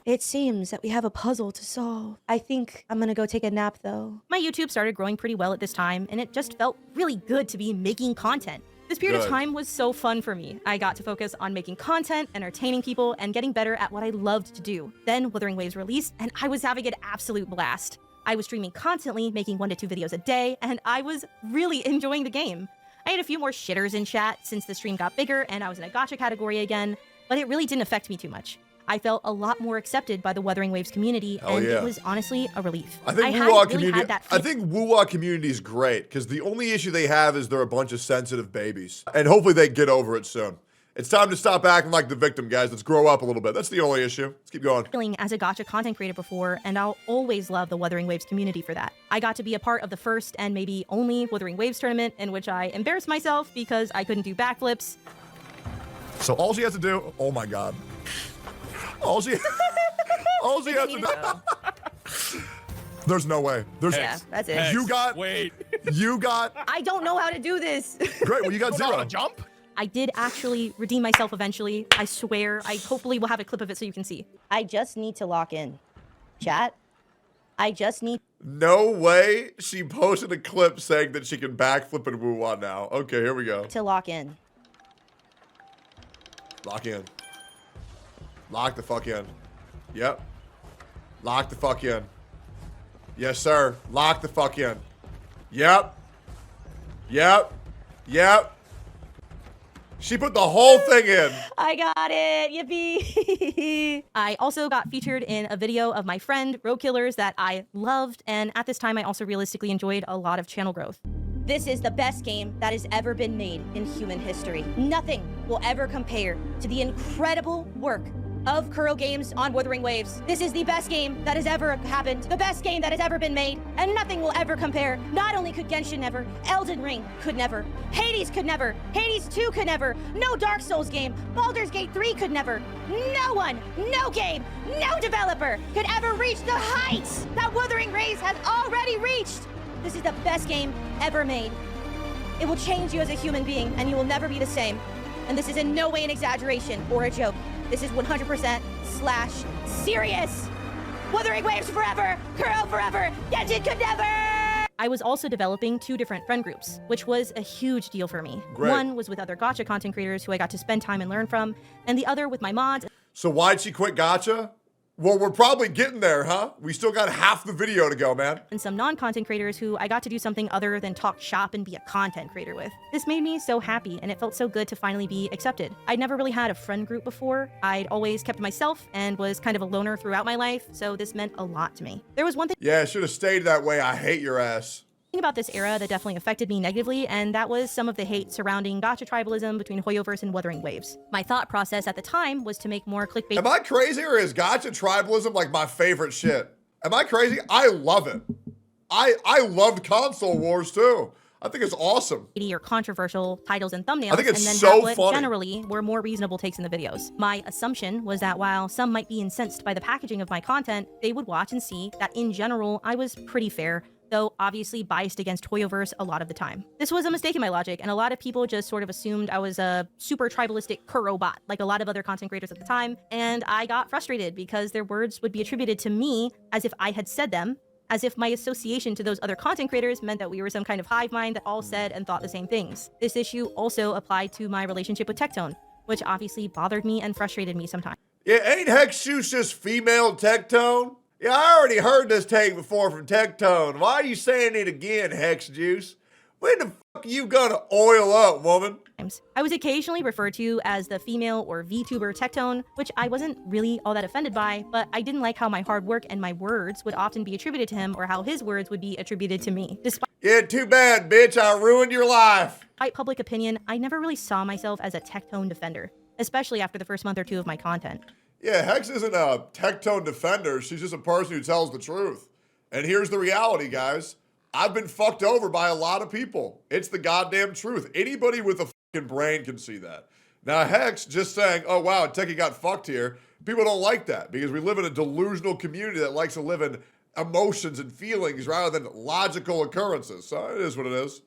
[SPEAKER 2] It seems that we have a puzzle to solve. I think I'm gonna go take a nap though. My YouTube started growing pretty well at this time, and it just felt really good to be making content. This period of time was so fun for me. I got to focus on making content, entertaining people, and getting better at what I loved to do. Then Wuthering Waves released, and I was having an absolute blast. I was streaming constantly, making 1 to 2 videos a day, and I was really enjoying the game. I had a few more shitters in chat since the stream got bigger and I was in a Gacha category again, but it really didn't affect me too much. I felt a lot more accepted by the Wuthering Waves community, and it was honestly a relief.
[SPEAKER 1] I think Wuwa community is great because the only issue they have is they're a bunch of sensitive babies, and hopefully they get over it soon. It's time to stop acting like the victim, guys. Let's grow up a little bit. That's the only issue. Let's keep going.
[SPEAKER 2] Feeling as a Gacha content creator before, and I'll always love the Wuthering Waves community for that. I got to be a part of the first and maybe only Wuthering Waves tournament in which I embarrassed myself because I couldn't do backflips.
[SPEAKER 1] So all she has to do, oh my god. All she has to do. There's no way.
[SPEAKER 6] Yeah, that's it.
[SPEAKER 1] You got.
[SPEAKER 6] I don't know how to do this.
[SPEAKER 1] Great. Well, you got 0.
[SPEAKER 9] Jump.
[SPEAKER 2] I did actually redeem myself eventually. I swear. I hopefully will have a clip of it so you can see.
[SPEAKER 6] I just need to lock in. Chat. I just need.
[SPEAKER 1] No way. She posted a clip saying that she can backflip and woo-wah now. Okay, here we go.
[SPEAKER 6] To lock in.
[SPEAKER 1] Lock in. Lock the fuck in. Yep. Lock the fuck in. Yes, sir. Lock the fuck in. Yep. Yep. Yep. She put the whole thing in.
[SPEAKER 6] I got it. Yippee.
[SPEAKER 2] I also got featured in a video of my friend, Roadkillers, that I loved, and at this time I also realistically enjoyed a lot of channel growth.
[SPEAKER 6] This is the best game that has ever been made in human history. Nothing will ever compare to the incredible work of Kuro Games on Wuthering Waves. This is the best game that has ever happened, the best game that has ever been made, and nothing will ever compare. Not only could Genshin never, Elden Ring could never, Hades could never, Hades 2 could never, no Dark Souls game, Baldur's Gate 3 could never, no one, no game, no developer could ever reach the heights that Wuthering Waves has already reached. This is the best game ever made. It will change you as a human being, and you will never be the same. And this is in no way an exaggeration or a joke. This is 100% / serious. Wuthering Waves forever, Kuro forever, Genshin could never!
[SPEAKER 2] I was also developing 2 different friend groups, which was a huge deal for me.
[SPEAKER 1] Great.
[SPEAKER 2] One was with other Gacha content creators who I got to spend time and learn from, and the other with my mods.
[SPEAKER 1] So why'd she quit Gacha? Well, we're probably getting there, huh? We still got half the video to go, man.
[SPEAKER 2] And some non-content creators who I got to do something other than talk shop and be a content creator with. This made me so happy, and it felt so good to finally be accepted. I'd never really had a friend group before. I'd always kept to myself and was kind of a loner throughout my life, so this meant a lot to me. There was one thing
[SPEAKER 1] Yeah, it should have stayed that way. I hate your ass.
[SPEAKER 2] about this era that definitely affected me negatively, and that was some of the hate surrounding Gacha tribalism between Hoyoverse and Wuthering Waves. My thought process at the time was to make more clickbait.
[SPEAKER 1] Am I crazy, or is Gacha tribalism like my favorite shit? Am I crazy? I love it. I loved Console Wars too. I think it's awesome.
[SPEAKER 2] Or controversial titles and thumbnails,
[SPEAKER 1] I think it's
[SPEAKER 2] and then
[SPEAKER 1] so
[SPEAKER 2] have what
[SPEAKER 1] funny.
[SPEAKER 2] generally were more reasonable takes in the videos. My assumption was that while some might be incensed by the packaging of my content, they would watch and see that in general, I was pretty fair, though obviously biased against Hoyoverse a lot of the time. This was a mistake in my logic, and a lot of people just sort of assumed I was a super tribalistic Kuro bot, like a lot of other content creators at the time, and I got frustrated because their words would be attributed to me as if I had said them, as if my association to those other content creators meant that we were some kind of hive mind that all said and thought the same things. This issue also applied to my relationship with Tectone, which obviously bothered me and frustrated me sometimes.
[SPEAKER 1] Yeah, ain't Hex Juice just female Tectone? Yeah, I already heard this take before from Tectone. Why are you saying it again, Hex Juice? When the fuck are you gonna oil up, woman?
[SPEAKER 2] I was occasionally referred to as the female or VTuber Tectone, which I wasn't really all that offended by, but I didn't like how my hard work and my words would often be attributed to him or how his words would be attributed to me.
[SPEAKER 1] Yeah, too bad, bitch. I ruined your life.
[SPEAKER 2] Despite public opinion, I never really saw myself as a Tectone defender, especially after the first month or 2 of my content.
[SPEAKER 1] Yeah, Hex isn't a Tectone defender. She's just a person who tells the truth. And here's the reality, guys. I've been fucked over by a lot of people. It's the goddamn truth. Anybody with a fucking brain can see that. Now, Hex just saying, oh, wow, Techie got fucked here. People don't like that because we live in a delusional community that likes to live in emotions and feelings rather than logical occurrences. So it is what it is.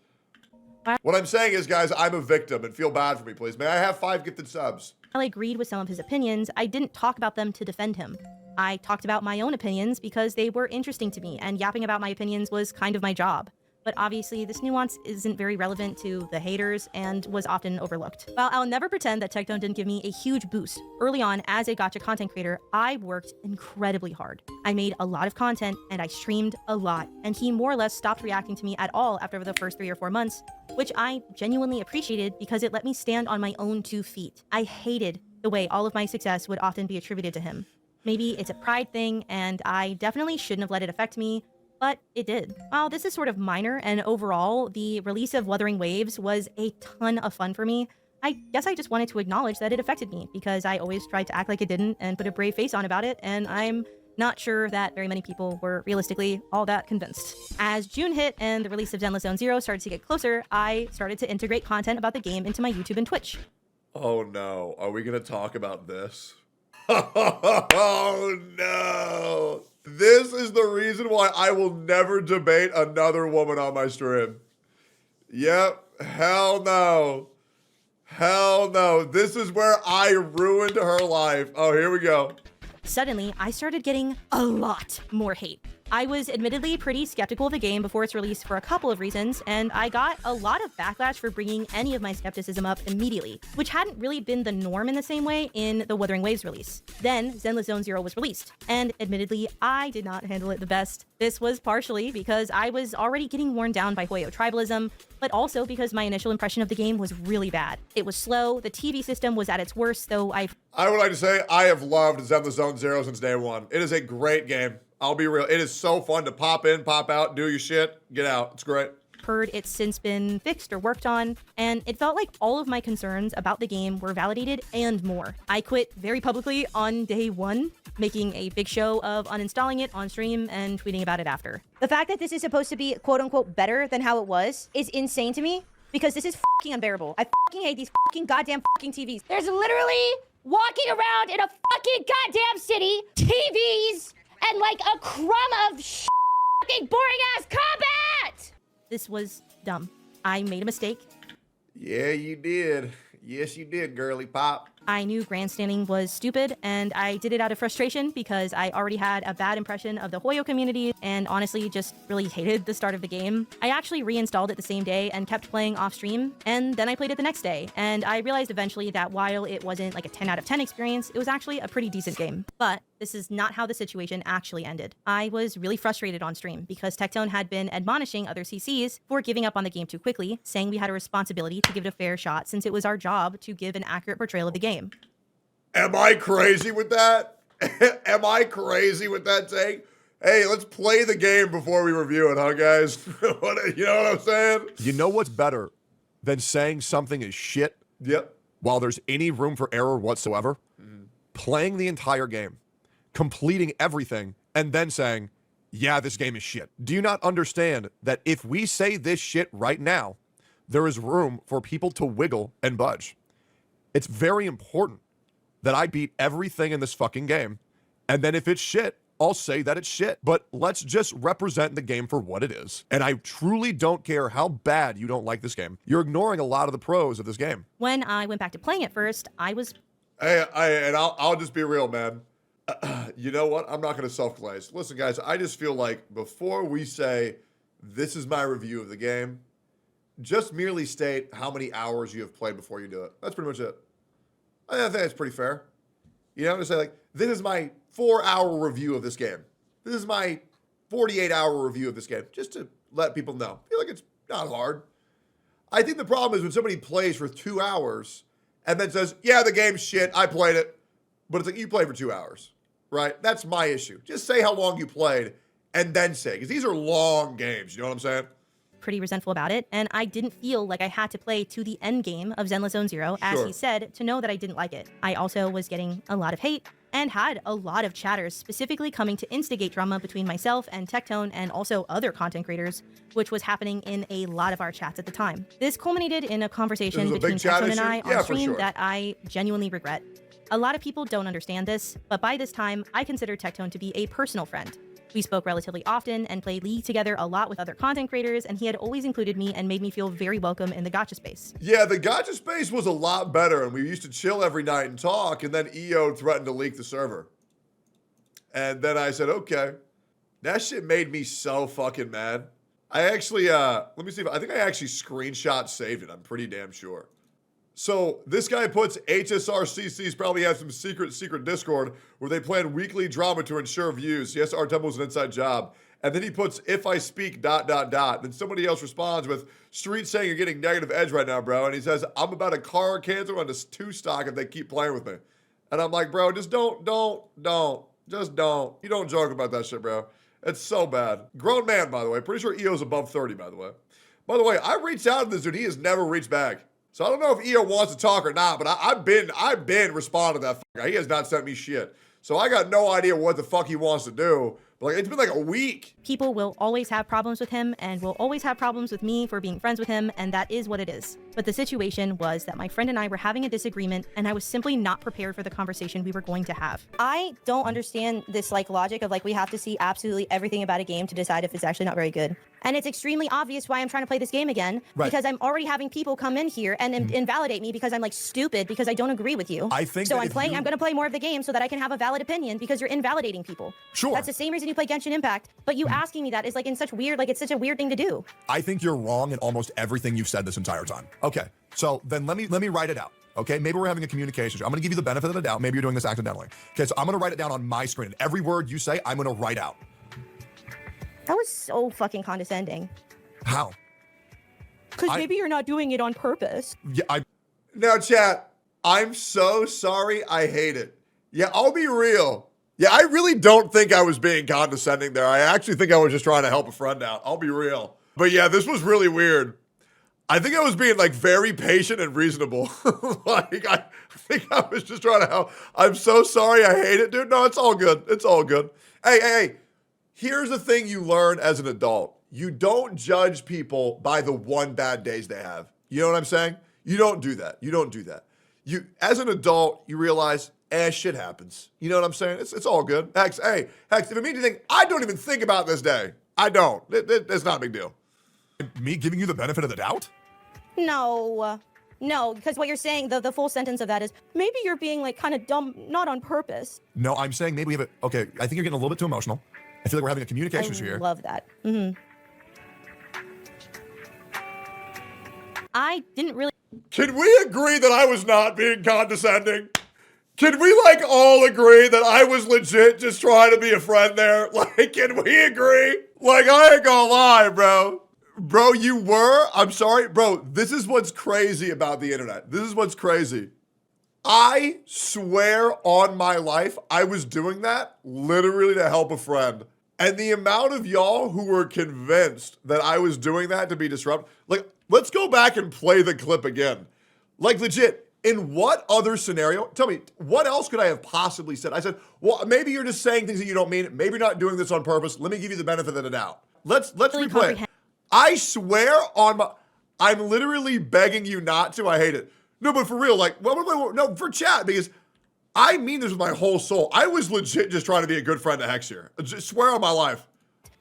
[SPEAKER 1] What I'm saying is, guys, I'm a victim and feel bad for me, please. May I have 5 gifted subs?
[SPEAKER 2] While I agreed with some of his opinions, I didn't talk about them to defend him. I talked about my own opinions because they were interesting to me, and yapping about my opinions was kind of my job. But obviously, this nuance isn't very relevant to the haters and was often overlooked. While I'll never pretend that Tectone didn't give me a huge boost, early on as a Gacha content creator, I worked incredibly hard. I made a lot of content and I streamed a lot, and he more or less stopped reacting to me at all after the first 3 or 4 months, which I genuinely appreciated because it let me stand on my own 2 feet. I hated the way all of my success would often be attributed to him. Maybe it's a pride thing, and I definitely shouldn't have let it affect me, but it did. While this is sort of minor, and overall, the release of Wuthering Waves was a ton of fun for me, I guess I just wanted to acknowledge that it affected me, because I always tried to act like it didn't and put a brave face on about it, and I'm not sure that very many people were realistically all that convinced. As June hit and the release of Zenless Zone Zero started to get closer, I started to integrate content about the game into my YouTube and Twitch.
[SPEAKER 1] Oh no, are we gonna talk about this? Oh no! This is the reason why I will never debate another woman on my stream. Yep, hell no. Hell no. This is where I ruined her life. Oh, here we go.
[SPEAKER 2] Suddenly, I started getting a lot more hate. I was admittedly pretty skeptical of the game before its release for a couple of reasons, and I got a lot of backlash for bringing any of my skepticism up immediately, which hadn't really been the norm in the same way in the Wuthering Waves release. Then, Zenless Zone Zero was released, and admittedly, I did not handle it the best. This was partially because I was already getting worn down by Hoyo tribalism, but also because my initial impression of the game was really bad. It was slow, the TV system was at its worst, though I
[SPEAKER 1] would like to say I have loved Zenless Zone Zero since day one. It is a great game. I'll be real. It is so fun to pop in, pop out, do your shit, get out. It's great.
[SPEAKER 2] Heard it's since been fixed or worked on, and it felt like all of my concerns about the game were validated and more. I quit very publicly on day 1, making a big show of uninstalling it on stream and tweeting about it after.
[SPEAKER 6] The fact that this is supposed to be quote-unquote better than how it was is insane to me, because this is fucking unbearable. I fucking hate these fucking goddamn fucking TVs. There's literally walking around in a fucking goddamn city, TVs, and like a crumb of fucking boring-ass combat!
[SPEAKER 2] This was dumb. I made a mistake.
[SPEAKER 1] Yeah, you did. Yes, you did, girly pop.
[SPEAKER 2] I knew grandstanding was stupid, and I did it out of frustration because I already had a bad impression of the Hoyo community and honestly just really hated the start of the game. I actually reinstalled it the same day and kept playing off stream, and then I played it the next day, and I realized eventually that while it wasn't like a 10 out of 10 experience, it was actually a pretty decent game. But this is not how the situation actually ended. I was really frustrated on stream because Tectone had been admonishing other CCs for giving up on the game too quickly, saying we had a responsibility to give it a fair shot since it was our job to give an accurate portrayal of the game.
[SPEAKER 1] Am I crazy with that? Am I crazy with that take? Hey, let's play the game before we review it, huh, guys? You know what I'm saying? You know what's better than saying something is shit? Yep. While there's any room for error whatsoever? Playing the entire game, completing everything, and then saying, yeah, this game is shit. Do you not understand that if we say this shit right now, there is room for people to wiggle and budge? It's very important that I beat everything in this fucking game, and then if it's shit, I'll say that it's shit. But let's just represent the game for what it is. And I truly don't care how bad you don't like this game. You're ignoring a lot of the pros of this game.
[SPEAKER 2] When I went back to playing it first, I was...
[SPEAKER 1] I'll just be real, man. You know what? I'm not going to self-glaze. Listen, guys, I just feel like before we say this is my review of the game, just merely state how many hours you have played before you do it. That's pretty much it. I think that's pretty fair. You know, to say like, this is my 4-hour review of this game. This is my 48-hour review of this game. Just to let people know. I feel like it's not hard. I think the problem is when somebody plays for 2 hours and then says, yeah, the game's shit, I played it. But it's like, you played for 2 hours, right? That's my issue. Just say how long you played and then say, because these are long games. You know what I'm saying?
[SPEAKER 2] Pretty resentful about it, and I didn't feel like I had to play to the end game of Zenless Zone Zero, as he said, to know that I didn't like it. I also was getting a lot of hate and had a lot of chatters specifically coming to instigate drama between myself and Tectone and also other content creators, which was happening in a lot of our chats at the time. This culminated in a conversation between Tectone and I on stream that I genuinely regret. A lot of people don't understand this, but by this time, I consider Tectone to be a personal friend. We spoke relatively often and played League together a lot with other content creators, and he had always included me and made me feel very welcome in the gacha space.
[SPEAKER 1] Yeah, the gacha space was a lot better, and we used to chill every night and talk, and then EO threatened to leak the server. And then I said, okay. That shit made me so fucking mad. I actually, let me see if, I think I actually screenshot saved it. I'm pretty damn sure. So this guy puts HSRCCs probably have some secret Discord where they plan weekly drama to ensure views. Yes, our temple's an inside job. And then he puts, if I speak, ... Then somebody else responds with, Street saying you're getting negative edge right now, bro. And he says, I'm about to car cancel on this 2 stock if they keep playing with me. And I'm like, bro, just don't. Just don't. You don't joke about that shit, bro. It's so bad. Grown man, by the way. Pretty sure EO's above 30, by the way. By the way, I reached out to this dude. He has never reached back. So I don't know if EO wants to talk or not, but I've been responding to that guy. He has not sent me shit. So I got no idea what the fuck he wants to do. But like, it's been like a week.
[SPEAKER 2] People will always have problems with him and will always have problems with me for being friends with him, and that is what it is. But the situation was that my friend and I were having a disagreement, and I was simply not prepared for the conversation we were going to have.
[SPEAKER 6] I don't understand this like logic of like we have to see absolutely everything about a game to decide if it's actually not very good. And it's extremely obvious why I'm trying to play this game again, because I'm already having people come in here and invalidate me because I'm like stupid because I don't agree with you.
[SPEAKER 1] I think
[SPEAKER 6] so. I'm going to play more of the game so that I can have a valid opinion because you're invalidating people.
[SPEAKER 1] Sure.
[SPEAKER 6] That's the same reason you play Genshin Impact. But you asking me that is like in such weird, like it's such a weird thing to do.
[SPEAKER 1] I think you're wrong in almost everything you've said this entire time. Okay, so then let me write it out. Okay, maybe we're having a communication. I'm gonna give you the benefit of the doubt. Maybe you're doing this accidentally. Okay, so I'm gonna write it down on my screen. And every word you say, I'm gonna write out.
[SPEAKER 6] That was so fucking condescending.
[SPEAKER 1] How?
[SPEAKER 6] Because maybe you're not doing it on purpose.
[SPEAKER 1] Yeah, Now, chat, I'm so sorry. I hate it. Yeah, I'll be real. Yeah, I really don't think I was being condescending there. I actually think I was just trying to help a friend out. I'll be real. But yeah, this was really weird. I think I was being like very patient and reasonable. Like, I think I was just trying to help. I'm so sorry. I hate it, dude. No, it's all good. It's all good. Hey. Here's the thing you learn as an adult. You don't judge people by the one bad days they have. You know what I'm saying? You don't do that. You don't do that. You, as an adult, you realize, shit happens. You know what I'm saying? It's all good. Hex, if it means anything, I don't even think about this day. I don't. It's not a big deal. Me giving you the benefit of the doubt?
[SPEAKER 6] No. No, because what you're saying, the full sentence of that is, maybe you're being like kind of dumb, not on purpose.
[SPEAKER 8] No, I'm saying maybe we have a, okay, I think you're getting a little bit too emotional. I feel like we're having a communication issue here.
[SPEAKER 6] I love that. Mm-hmm.
[SPEAKER 2] I didn't really.
[SPEAKER 1] Can we agree that I was not being condescending? Can we like all agree that I was legit just trying to be a friend there? Like, can we agree? Like, I ain't gonna lie, bro. Bro, you were? I'm sorry. Bro, this is what's crazy about the internet. This is what's crazy. I swear on my life, I was doing that literally to help a friend. And the amount of y'all who were convinced that I was doing that to be disruptive, like, let's go back and play the clip again. Like, legit, in what other scenario? Tell me, what else could I have possibly said? I said, well, maybe you're just saying things that you don't mean. Maybe you're not doing this on purpose. Let me give you the benefit of the doubt. Let's replay it. I swear on my, I'm literally begging you not to. I hate it. No, but for real, like, no, for chat, because I mean this with my whole soul. I was legit just trying to be a good friend to Hex here. Just swear on my life.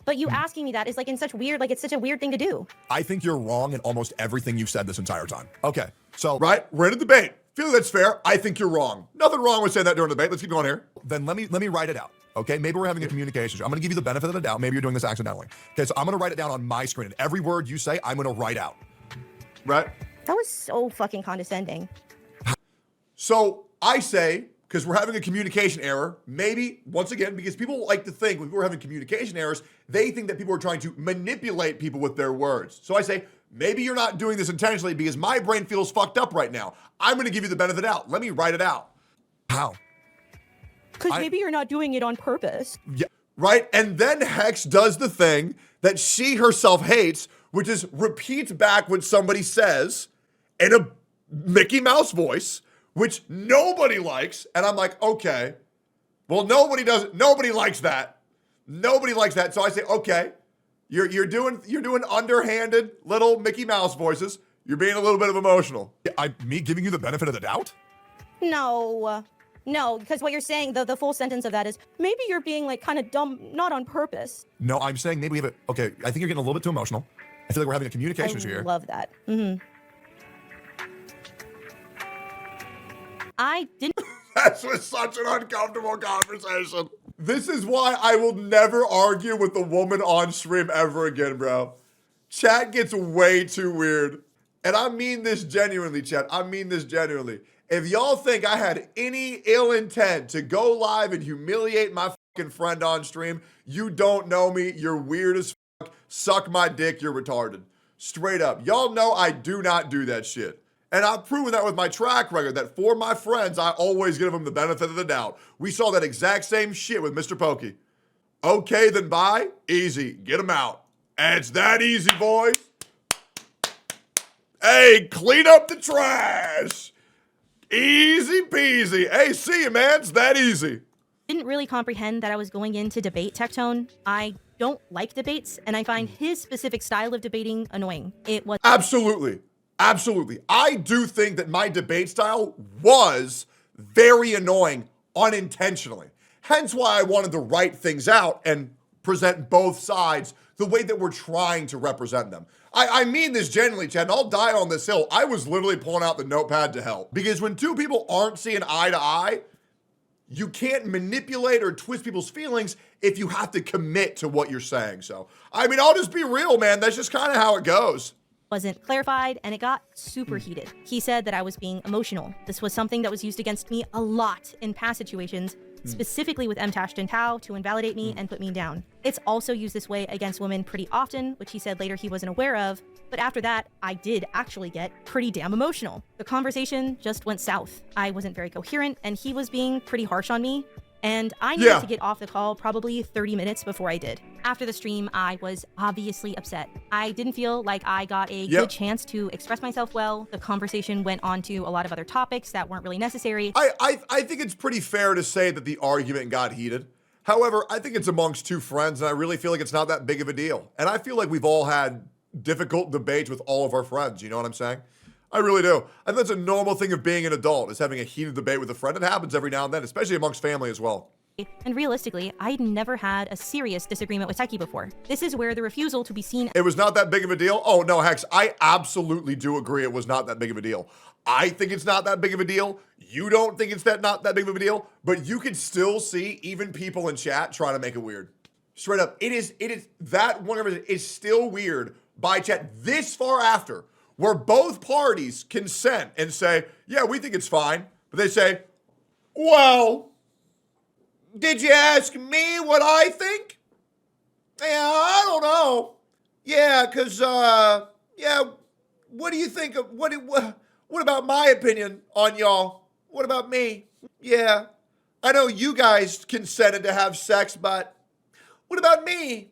[SPEAKER 6] But you asking me that is like in such weird, like it's such a weird thing to do.
[SPEAKER 8] I think you're wrong in almost everything you've said this entire time. Okay, so.
[SPEAKER 1] Right, we're in a debate. Feel like that's fair. I think you're wrong. Nothing wrong with saying that during the debate. Let's keep going here.
[SPEAKER 8] Then let me write it out. Okay, maybe we're having a communication issue. I'm gonna give you the benefit of the doubt. Maybe you're doing this accidentally. Okay, so I'm gonna write it down on my screen. And every word you say, I'm gonna write out.
[SPEAKER 1] Right?
[SPEAKER 6] That was so fucking condescending.
[SPEAKER 1] So I say, because we're having a communication error, maybe, once again, because people like to think when people are having communication errors, they think that people are trying to manipulate people with their words. So I say, maybe you're not doing this intentionally because my brain feels fucked up right now. I'm gonna give you the benefit of the doubt. Let me write it out.
[SPEAKER 8] How?
[SPEAKER 6] Because maybe you're not doing it on purpose.
[SPEAKER 1] Yeah, right? And then Hex does the thing that she herself hates, which is repeats back what somebody says in a Mickey Mouse voice, which nobody likes. And I'm like, okay, well, nobody likes that. Nobody likes that. So I say, okay, you're doing underhanded little Mickey Mouse voices. You're being a little bit of emotional.
[SPEAKER 8] Me giving you the benefit of the doubt?
[SPEAKER 6] No, because what you're saying, the full sentence of that is, maybe you're being like kind of dumb, not on purpose.
[SPEAKER 8] No, I'm saying maybe we have a, okay, I think you're getting a little bit too emotional. I feel like we're having a communication issue here.
[SPEAKER 6] I love that. Mm-hmm.
[SPEAKER 2] I didn't.
[SPEAKER 1] This was such an uncomfortable conversation. This is why I will never argue with a woman on stream ever again, bro. Chat gets way too weird. And I mean this genuinely, chat. I mean this genuinely. If y'all think I had any ill intent to go live and humiliate my fucking friend on stream, you don't know me. You're weird as fuck. Suck my dick. You're retarded. Straight up. Y'all know I do not do that shit. And I've proven that with my track record, that for my friends, I always give them the benefit of the doubt. We saw that exact same shit with Mr. Pokey. Okay, then bye. Easy. Get him out. And it's that easy, boys. Hey, clean up the trash. Easy peasy. Hey, see you, man. It's that easy.
[SPEAKER 2] Didn't really comprehend that I was going in to debate Tectone. I don't like debates, and I find his specific style of debating annoying. It was
[SPEAKER 1] absolutely. I do think that my debate style was very annoying unintentionally. Hence why I wanted to write things out and present both sides the way that we're trying to represent them. I mean this genuinely, Chad, and I'll die on this hill. I was literally pulling out the notepad to help. Because when two people aren't seeing eye to eye, you can't manipulate or twist people's feelings if you have to commit to what you're saying. So, I mean, I'll just be real, man. That's just kind of how it goes.
[SPEAKER 2] Wasn't clarified, and it got super heated. He said that I was being emotional. This was something that was used against me a lot in past situations, specifically with Mtash and Tao, to invalidate me and put me down. It's also used this way against women pretty often, which he said later he wasn't aware of, but after that, I did actually get pretty damn emotional. The conversation just went south. I wasn't very coherent, and he was being pretty harsh on me, and I needed to get off the call probably 30 minutes before I did. After the stream, I was obviously upset. I didn't feel like I got a good chance to express myself well. The conversation went on to a lot of other topics that weren't really necessary.
[SPEAKER 1] I think it's pretty fair to say that the argument got heated. However, I think it's amongst two friends, and I really feel like it's not that big of a deal. And I feel like we've all had difficult debates with all of our friends, you know what I'm saying? I really do. I think that's a normal thing of being an adult, is having a heated debate with a friend. It happens every now and then, especially amongst family as well.
[SPEAKER 2] And realistically, I'd never had a serious disagreement with Techie before. This is where the refusal to be seen.
[SPEAKER 1] It was not that big of a deal? Oh, no, Hex, I absolutely do agree it was not that big of a deal. I think it's not that big of a deal. You don't think it's not that big of a deal, but you can still see even people in chat trying to make it weird. Straight up, it is that one is still weird by chat this far after, where both parties consent and say, yeah, we think it's fine, but they say, well, did you ask me what I think? Yeah, I don't know. Yeah, because, yeah, what do you think of, what about my opinion on y'all? What about me? Yeah, I know you guys consented to have sex, but what about me?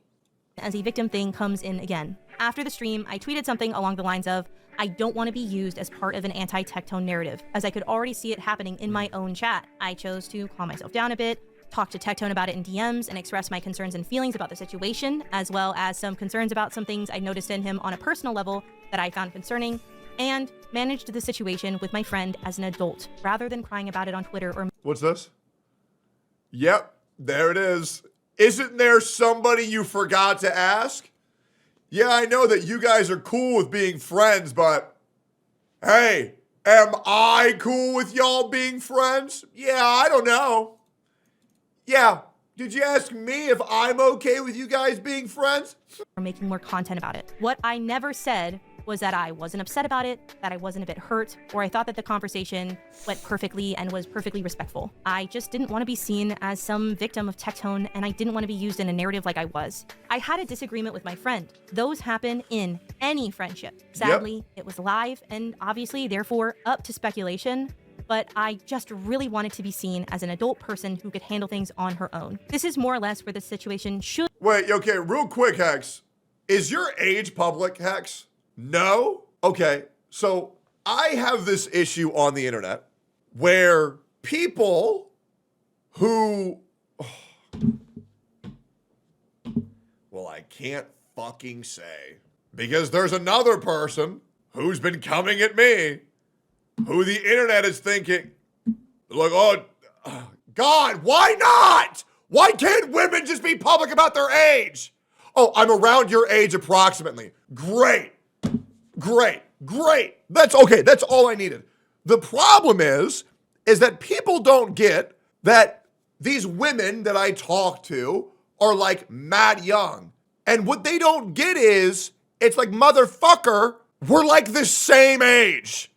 [SPEAKER 2] As a victim thing comes in again. After the stream, I tweeted something along the lines of, I don't want to be used as part of an anti-Tectone narrative, as I could already see it happening in my own chat. I chose to calm myself down a bit, talk to Tectone about it in DMs, and express my concerns and feelings about the situation, as well as some concerns about some things I noticed in him on a personal level that I found concerning, and managed the situation with my friend as an adult, rather than crying about it on Twitter or...
[SPEAKER 1] What's this? Yep, there it is. Isn't there somebody you forgot to ask? Yeah, I know that you guys are cool with being friends, but hey, am I cool with y'all being friends? Yeah, I don't know. Yeah, did you ask me if I'm okay with you guys being friends?
[SPEAKER 2] Or making more content about it. What I never said was that I wasn't upset about it, that I wasn't a bit hurt, or I thought that the conversation went perfectly and was perfectly respectful. I just didn't want to be seen as some victim of Tectone, and I didn't want to be used in a narrative like I was. I had a disagreement with my friend. Those happen in any friendship. Sadly, It was live and obviously, therefore, up to speculation, but I just really wanted to be seen as an adult person who could handle things on her own. This is more or less where the situation should...
[SPEAKER 1] Wait, okay, real quick, Hex. Is your age public, Hex? No? Okay, so I have this issue on the internet where people who... Well, I can't fucking say. Because there's another person who's been coming at me who the internet is thinking, like, oh, God, why not? Why can't women just be public about their age? Oh, I'm around your age approximately. Great. Great. Great. That's okay. That's all I needed. The problem is that people don't get that these women that I talk to are like mad young. And what they don't get is, it's like, motherfucker, we're like the same age.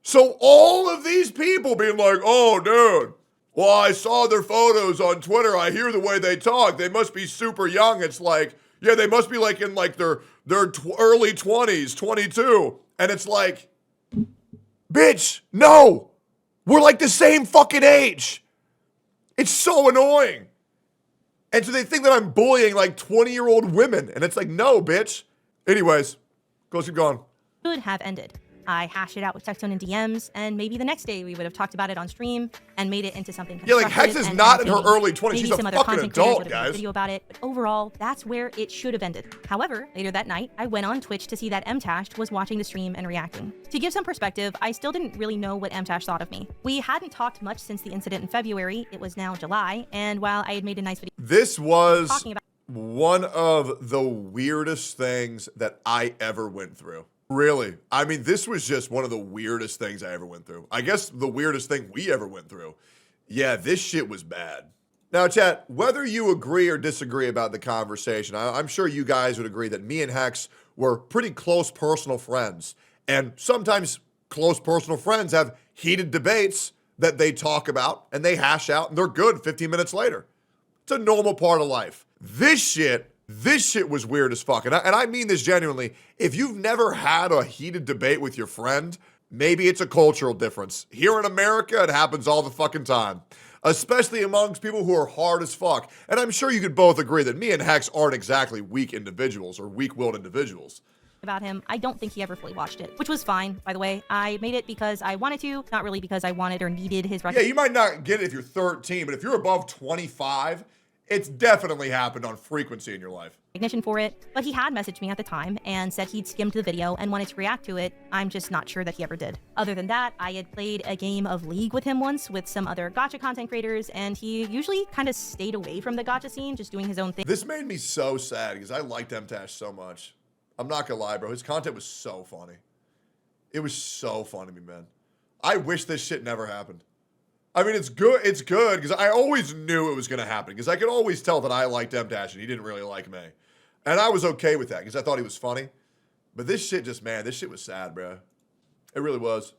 [SPEAKER 1] So all of these people being like, oh, dude, well, I saw their photos on Twitter. I hear the way they talk. They must be super young. It's like, yeah, they must be like in like their early 20s, 22. And it's like, bitch, no, we're like the same fucking age. It's so annoying. And so they think that I'm bullying like 20-year-old women. And it's like, no, bitch. Anyways, go keep going.
[SPEAKER 2] Could have ended. I hashed it out with Tectone in DMs, and maybe the next day we would have talked about it on stream and made it into something constructive.
[SPEAKER 1] Yeah, like Hex is not in her early 20s.
[SPEAKER 2] Maybe
[SPEAKER 1] She's a
[SPEAKER 2] some other
[SPEAKER 1] fucking
[SPEAKER 2] content creators
[SPEAKER 1] adult,
[SPEAKER 2] would have made a
[SPEAKER 1] guys.
[SPEAKER 2] video about it, but overall, that's where it should have ended. However, later that night, I went on Twitch to see that Mtashed was watching the stream and reacting. To give some perspective, I still didn't really know what Mtashed thought of me. We hadn't talked much since the incident in February. It was now July, and while I had made a nice video
[SPEAKER 1] this was
[SPEAKER 2] talking about
[SPEAKER 1] one of the weirdest things that I ever went through. Really. I mean, this was just one of the weirdest things I ever went through. I guess the weirdest thing we ever went through. Yeah, this shit was bad. Now, chat, whether you agree or disagree about the conversation, I'm sure you guys would agree that me and Hex were pretty close personal friends. And sometimes close personal friends have heated debates that they talk about and they hash out and they're good 15 minutes later. It's a normal part of life. This shit was weird as fuck. And I mean this genuinely. If you've never had a heated debate with your friend, maybe it's a cultural difference. Here in America, it happens all the fucking time. Especially amongst people who are hard as fuck. And I'm sure you could both agree that me and Hex aren't exactly weak individuals or weak-willed individuals.
[SPEAKER 2] About him. I don't think he ever fully watched it, which was fine, by the way. I made it because I wanted to, not really because I wanted or needed his
[SPEAKER 1] Yeah, you might not get it if you're 13, but if you're above 25 It's definitely happened on frequency in your life.
[SPEAKER 2] Recognition for it, but he had messaged me at the time and said he'd skimmed the video and wanted to react to it. I'm just not sure that he ever did. Other than that, I had played a game of League with him once with some other Gacha content creators, and he usually kind of stayed away from the Gacha scene, just doing his own thing.
[SPEAKER 1] This made me so sad because I liked MTash so much. I'm not gonna lie, bro. His content was so funny. It was so fun to me, man. I wish this shit never happened. I mean, it's good because I always knew it was going to happen because I could always tell that I liked M-Dash and he didn't really like me. And I was okay with that because I thought he was funny. But this shit just, man, this shit was sad, bro. It really was.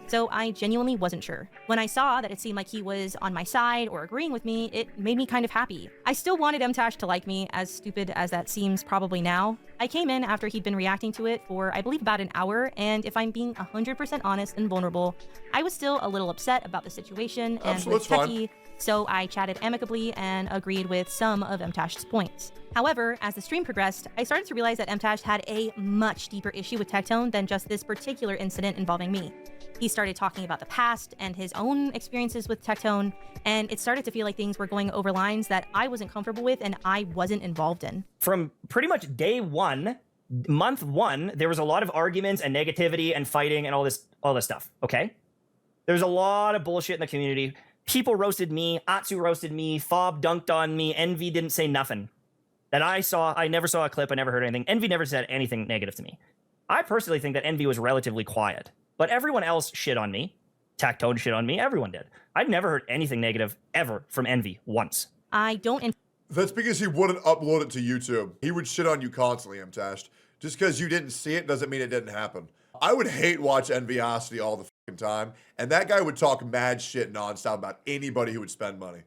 [SPEAKER 2] So I genuinely wasn't sure. When I saw that it seemed like he was on my side or agreeing with me, it made me kind of happy. I still wanted MTash to like me, as stupid as that seems probably now. I came in after he'd been reacting to it for, I believe, about an hour, and if I'm being 100% honest and vulnerable, I was still a little upset about the situation and with Techie, so I chatted amicably and agreed with some of MTash's points. However, as the stream progressed, I started to realize that MTash had a much deeper issue with Tectone than just this particular incident involving me. He started talking about the past and his own experiences with Tectone, and it started to feel like things were going over lines that I wasn't comfortable with and I wasn't involved in.
[SPEAKER 7] From pretty much day one, month one, there was a lot of arguments and negativity and fighting and all this stuff, okay? There's a lot of bullshit in the community. People roasted me, Atsu roasted me, Fob dunked on me, Envy didn't say nothing. That I saw, I never saw a clip, I never heard anything. Envy never said anything negative to me. I personally think that Envy was relatively quiet, but everyone else shit on me. Tectone shit on me, everyone did. I've never heard anything negative ever from Envy once.
[SPEAKER 1] That's because he wouldn't upload it to YouTube. He would shit on you constantly, MTash. Just because you didn't see it doesn't mean it didn't happen. I would hate watch Enviosity all the fucking time, and that guy would talk mad shit nonstop about anybody who would spend money.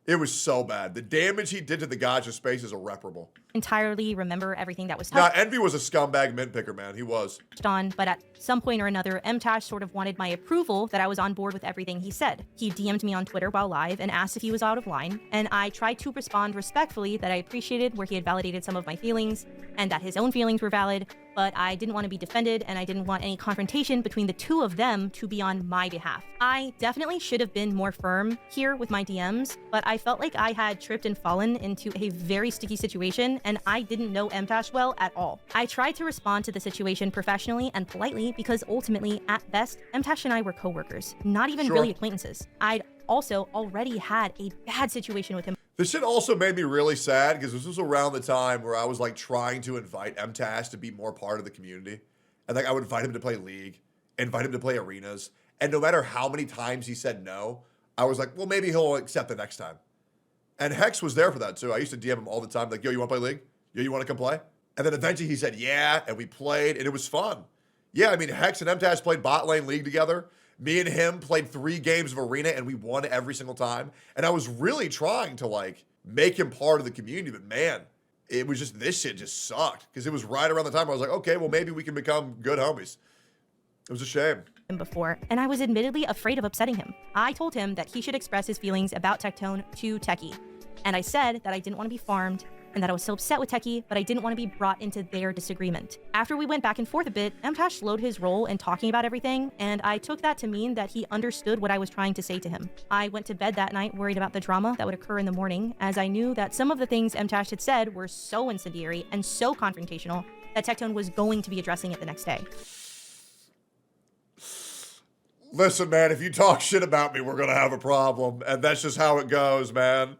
[SPEAKER 1] It was so bad. The damage he did to the Gacha space is irreparable.
[SPEAKER 2] Entirely remember everything that was
[SPEAKER 1] touched. Nah, Envy was a scumbag mint picker, man. He was.
[SPEAKER 2] But at some point or another, MTash sort of wanted my approval that I was on board with everything he said. He DM'd me on Twitter while live and asked if he was out of line, and I tried to respond respectfully that I appreciated where he had validated some of my feelings and that his own feelings were valid, but I didn't want to be defended and I didn't want any confrontation between the two of them to be on my behalf. I definitely should have been more firm here with my DMs, but I felt like I had tripped and fallen into a very sticky situation and I didn't know MTash well at all. I tried to respond to the situation professionally and politely because ultimately, at best, MTash and I were coworkers, not even really acquaintances. I'd also already had a bad situation with him.
[SPEAKER 1] This shit also made me really sad because this was around the time where I was like trying to invite MTash to be more part of the community. And like I would invite him to play League, invite him to play arenas. And no matter how many times he said no, I was like, well, maybe he'll accept the next time. And Hex was there for that too. I used to DM him all the time, like, yo, you want to play League? Yo, you want to come play? And then eventually he said, yeah, and we played, and it was fun. Yeah, I mean, Hex and MTash played bot lane League together. Me and him played 3 games of arena, and we won every single time. And I was really trying to, like, make him part of the community, but man, it was just, this shit just sucked. Because it was right around the time where I was like, okay, well, maybe we can become good homies. It was a shame.
[SPEAKER 2] Before, and I was admittedly afraid of upsetting him. I told him that he should express his feelings about Tectone to Techie. And I said that I didn't want to be farmed, and that I was still upset with Techie, but I didn't want to be brought into their disagreement. After we went back and forth a bit, MTash slowed his role in talking about everything, and I took that to mean that he understood what I was trying to say to him. I went to bed that night worried about the drama that would occur in the morning, as I knew that some of the things MTash had said were so incendiary and so confrontational that Tectone was going to be addressing it the next day.
[SPEAKER 1] Listen, man, if you talk shit about me, we're going to have a problem, and that's just how it goes, man.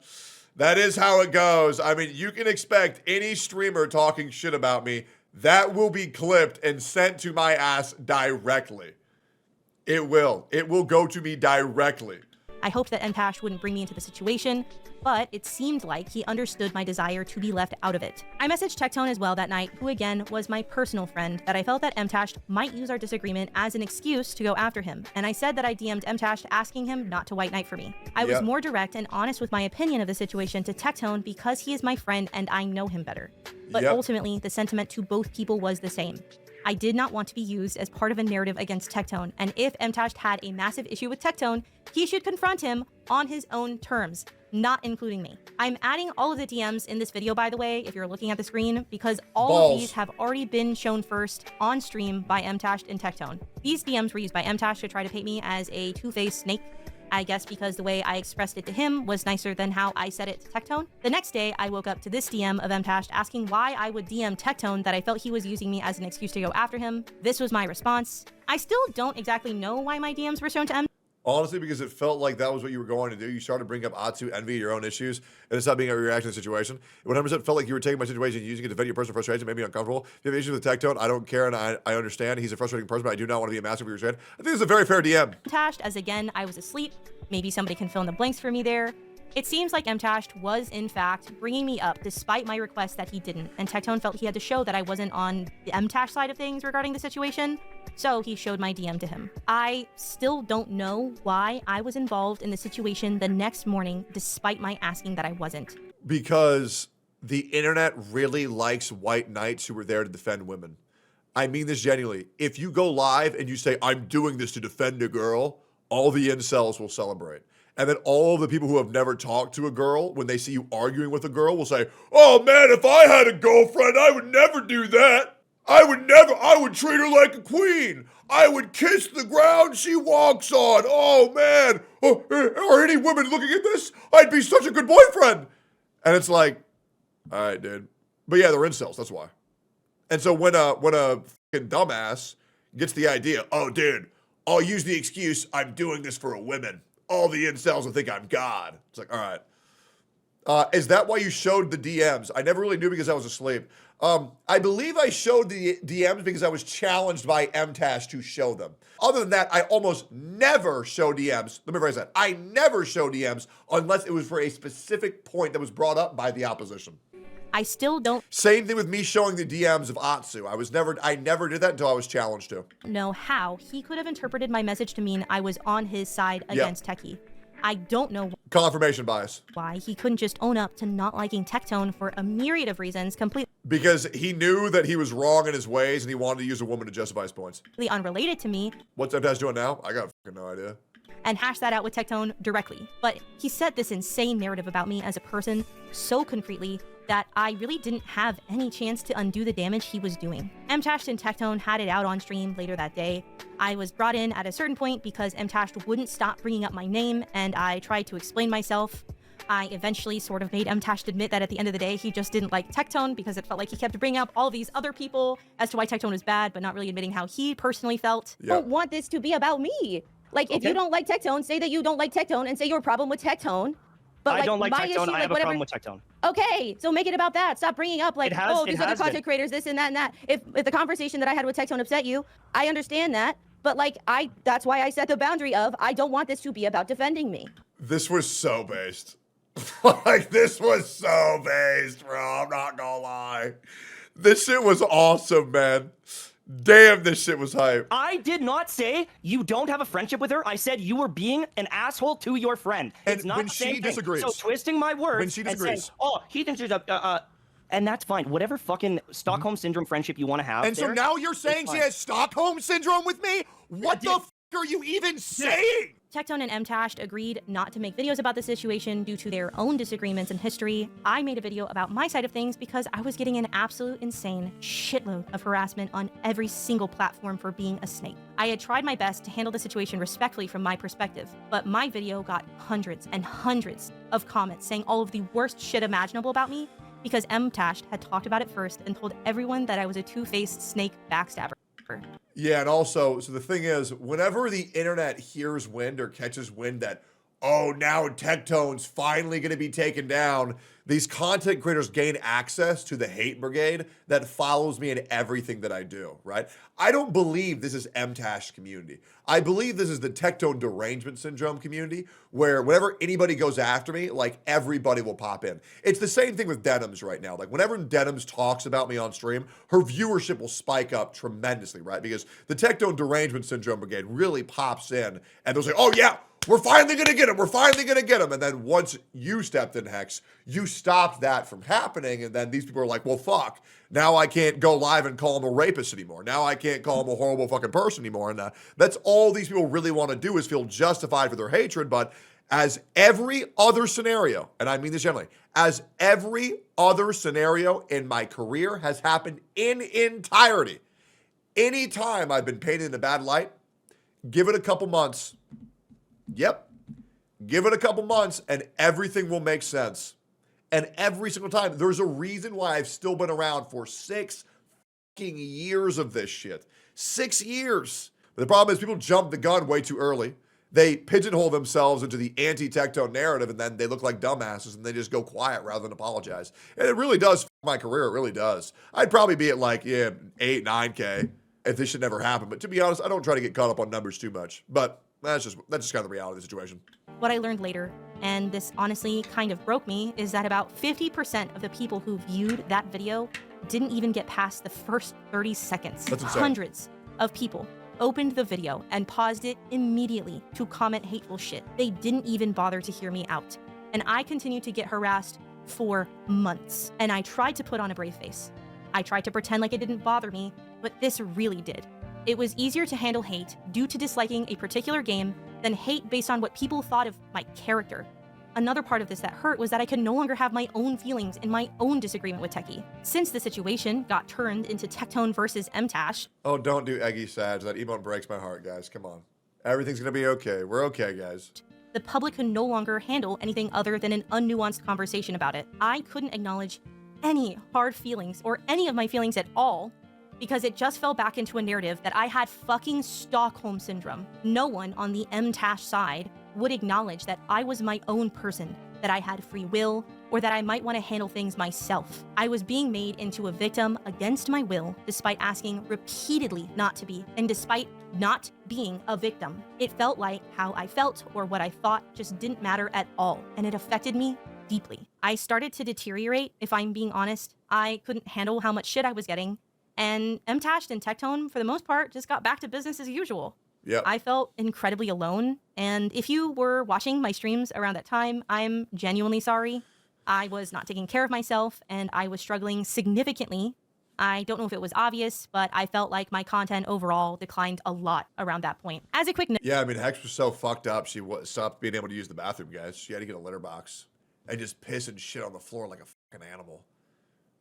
[SPEAKER 1] That is how it goes. I mean, you can expect any streamer talking shit about me, that will be clipped and sent to my ass directly. It will. It will go to me directly.
[SPEAKER 2] I hoped that MTash wouldn't bring me into the situation, but it seemed like he understood my desire to be left out of it. I messaged Tectone as well that night, who again was my personal friend, that I felt that MTash might use our disagreement as an excuse to go after him, and I said that I DM'd MTash asking him not to white knight for me. I was more direct and honest with my opinion of the situation to Tectone because he is my friend and I know him better. But ultimately, the sentiment to both people was the same. I did not want to be used as part of a narrative against Tectone, and if MTash had a massive issue with Tectone, he should confront him on his own terms, not including me. I'm adding all of the DMs in this video, by the way, if you're looking at the screen, because all of these have already been shown first on stream by MTash and Tectone. These DMs were used by MTash to try to paint me as a two-faced snake, I guess because the way I expressed it to him was nicer than how I said it to Tectone. The next day, I woke up to this DM of Mtashed asking why I would DM Tectone that I felt he was using me as an excuse to go after him. This was my response. I still don't exactly know why my DMs were shown to M.
[SPEAKER 1] Honestly, because it felt like that was what you were going to do. You started to bring up Atsu, envy, your own issues, and it's not being a reaction to the situation. It 100% felt like you were taking my situation, using it to vent your personal frustration, made me uncomfortable. If you have issues with Tectone, I don't care, and I understand. He's a frustrating person, but I do not want to be a massive for your shit. I think it's a very fair DM.
[SPEAKER 2] Mtashed, as again, I was asleep. Maybe somebody can fill in the blanks for me there. It seems like Mtashed was, in fact, bringing me up despite my request that he didn't, and Tectone felt he had to show that I wasn't on the Mtashed side of things regarding the situation, so he showed my DM to him. I still don't know why I was involved in the situation the next morning, despite my asking that I wasn't.
[SPEAKER 1] Because the internet really likes white knights who were there to defend women. I mean this genuinely. If you go live and you say, I'm doing this to defend a girl, all the incels will celebrate. And then all of the people who have never talked to a girl, when they see you arguing with a girl, will say, oh man, if I had a girlfriend, I would never do that. I would treat her like a queen. I would kiss the ground she walks on. Oh man, are any women looking at this? I'd be such a good boyfriend. And it's like, all right, dude. But yeah, they're incels, that's why. And so when a fucking dumbass gets the idea, oh dude, I'll use the excuse, I'm doing this for a woman. All the incels will think I'm God. It's like, all right. Is that why you showed the DMs? I never really knew because I was asleep. I believe I showed the DMs because I was challenged by Mtashed to show them. Other than that, I almost never show DMs. Let me rephrase that. I never show DMs unless it was for a specific point that was brought up by the opposition.
[SPEAKER 2] I still don't
[SPEAKER 1] Same thing with me showing the DMs of Atsu. I never did that until I was challenged to.
[SPEAKER 2] know how he could have interpreted my message to mean I was on his side against Techie. I don't know
[SPEAKER 1] Confirmation bias.
[SPEAKER 2] why he couldn't just own up to not liking Tectone for a myriad of reasons, completely
[SPEAKER 1] Because he knew that he was wrong in his ways and he wanted to use a woman to justify his points.
[SPEAKER 2] unrelated to me,
[SPEAKER 1] What's Mtashed doing now? I got fucking no idea.
[SPEAKER 2] and hash that out with Tectone directly. But he said this insane narrative about me as a person so concretely that I really didn't have any chance to undo the damage he was doing. Mtashed and Tectone had it out on stream later that day. I was brought in at a certain point because Mtashed wouldn't stop bringing up my name, and I tried to explain myself. I eventually sort of made Mtashed admit that at the end of the day, he just didn't like Tectone because it felt like he kept bringing up all these other people as to why Tectone was bad, but not really admitting how he personally felt.
[SPEAKER 6] I don't want this to be about me. Like, if you don't like Tectone, say that you don't like Tectone and say your problem with Tectone. But
[SPEAKER 7] I don't like
[SPEAKER 6] my
[SPEAKER 7] Tectone.
[SPEAKER 6] issue,
[SPEAKER 7] I have a
[SPEAKER 6] whatever.
[SPEAKER 7] problem with Tectone.
[SPEAKER 6] Okay, so make it about that. Stop bringing up like, oh, these other content
[SPEAKER 7] been.
[SPEAKER 6] creators, this and that and that. If the conversation that I had with Tectone upset you, I understand that. But like, that's why I set the boundary of I don't want this to be about defending me.
[SPEAKER 1] This was so based. Like, this was so based, bro. I'm not gonna lie. This shit was awesome, man. Damn, this shit was hype.
[SPEAKER 7] I did not say you don't have a friendship with her. I said you were being an asshole to your friend.
[SPEAKER 1] And
[SPEAKER 7] It's not
[SPEAKER 1] when
[SPEAKER 7] the same
[SPEAKER 1] she
[SPEAKER 7] thing.
[SPEAKER 1] disagrees.
[SPEAKER 7] So twisting my words
[SPEAKER 1] When she
[SPEAKER 7] and
[SPEAKER 1] disagrees.
[SPEAKER 7] saying, oh, he thinks there's and that's fine. Whatever fucking Stockholm Syndrome friendship you want to have.
[SPEAKER 1] And so
[SPEAKER 7] there,
[SPEAKER 1] now you're saying she
[SPEAKER 7] fine.
[SPEAKER 1] has Stockholm Syndrome with me? What the f are you even saying?
[SPEAKER 2] Tectone and Mtashed agreed not to make videos about the situation due to their own disagreements in history. I made a video about my side of things because I was getting an absolute insane shitload of harassment on every single platform for being a snake. I had tried my best to handle the situation respectfully from my perspective, but my video got hundreds and hundreds of comments saying all of the worst shit imaginable about me because Mtashed had talked about it first and told everyone that I was a two-faced snake backstabber.
[SPEAKER 1] Yeah, and also, so the thing is, whenever the internet hears wind or catches wind that, oh, now Tectone's finally going to be taken down, these content creators gain access to the hate brigade that follows me in everything that I do, right? I don't believe this is Mtash community. I believe this is the Tectone derangement syndrome community, where whenever anybody goes after me, like, everybody will pop in. It's the same thing with Denims right now. Like, whenever Denims talks about me on stream, her viewership will spike up tremendously, right? Because the Tectone derangement syndrome brigade really pops in, and they'll say, oh yeah, we're finally gonna get him. We're finally gonna get him. And then once you stepped in, Hex, you stopped that from happening. And then these people are like, well, fuck. Now I can't go live and call him a rapist anymore. Now I can't call him a horrible fucking person anymore. And that's all these people really want to do is feel justified for their hatred. But as every other scenario, and I mean this generally, as every other scenario in my career has happened in entirety, anytime I've been painted in a bad light, give it a couple months. Yep. Give it a couple months and everything will make sense. And every single time, there's a reason why I've still been around for 6 fucking years of this shit. 6 years. But the problem is people jump the gun way too early. They pigeonhole themselves into the anti-Tectone narrative, and then they look like dumbasses, and they just go quiet rather than apologize. And it really does fuck my career. It really does. I'd probably be at like, 8, 9K if this should never happen. But to be honest, I don't try to get caught up on numbers too much. But that's just kind of the reality of the situation.
[SPEAKER 2] What I learned later, and this honestly kind of broke me, is that about 50% of the people who viewed that video didn't even get past the first 30 seconds.
[SPEAKER 1] That's insane.
[SPEAKER 2] Hundreds of people opened the video and paused it immediately to comment hateful shit. They didn't even bother to hear me out. And I continued to get harassed for months. And I tried to put on a brave face. I tried to pretend like it didn't bother me, but this really did. It was easier to handle hate due to disliking a particular game than hate based on what people thought of my character. Another part of this that hurt was that I could no longer have my own feelings in my own disagreement with Techie. Since the situation got turned into Tectone versus MTash.
[SPEAKER 1] Oh, don't do Eggy Sag. That emote breaks my heart, guys. Come on. Everything's going to be okay. We're okay, guys.
[SPEAKER 2] The public could no longer handle anything other than an unnuanced conversation about it. I couldn't acknowledge any hard feelings or any of my feelings at all because it just fell back into a narrative that I had fucking Stockholm Syndrome. No one on the MTash side would acknowledge that I was my own person, that I had free will, or that I might want to handle things myself. I was being made into a victim against my will, despite asking repeatedly not to be, and despite not being a victim. It felt like how I felt or what I thought just didn't matter at all, and it affected me deeply. I started to deteriorate, if I'm being honest. I couldn't handle how much shit I was getting, and MTash and Tectone, for the most part, just got back to business as usual.
[SPEAKER 1] Yep.
[SPEAKER 2] I felt incredibly alone, and if you were watching my streams around that time, I'm genuinely sorry. I was not taking care of myself, and I was struggling significantly. I don't know if it was obvious, but I felt like my content overall declined a lot around that point. As a quick note.
[SPEAKER 1] Yeah, I mean, Hex was so fucked up, she stopped being able to use the bathroom, guys. She had to get a litter box and just piss and shit on the floor like a fucking animal.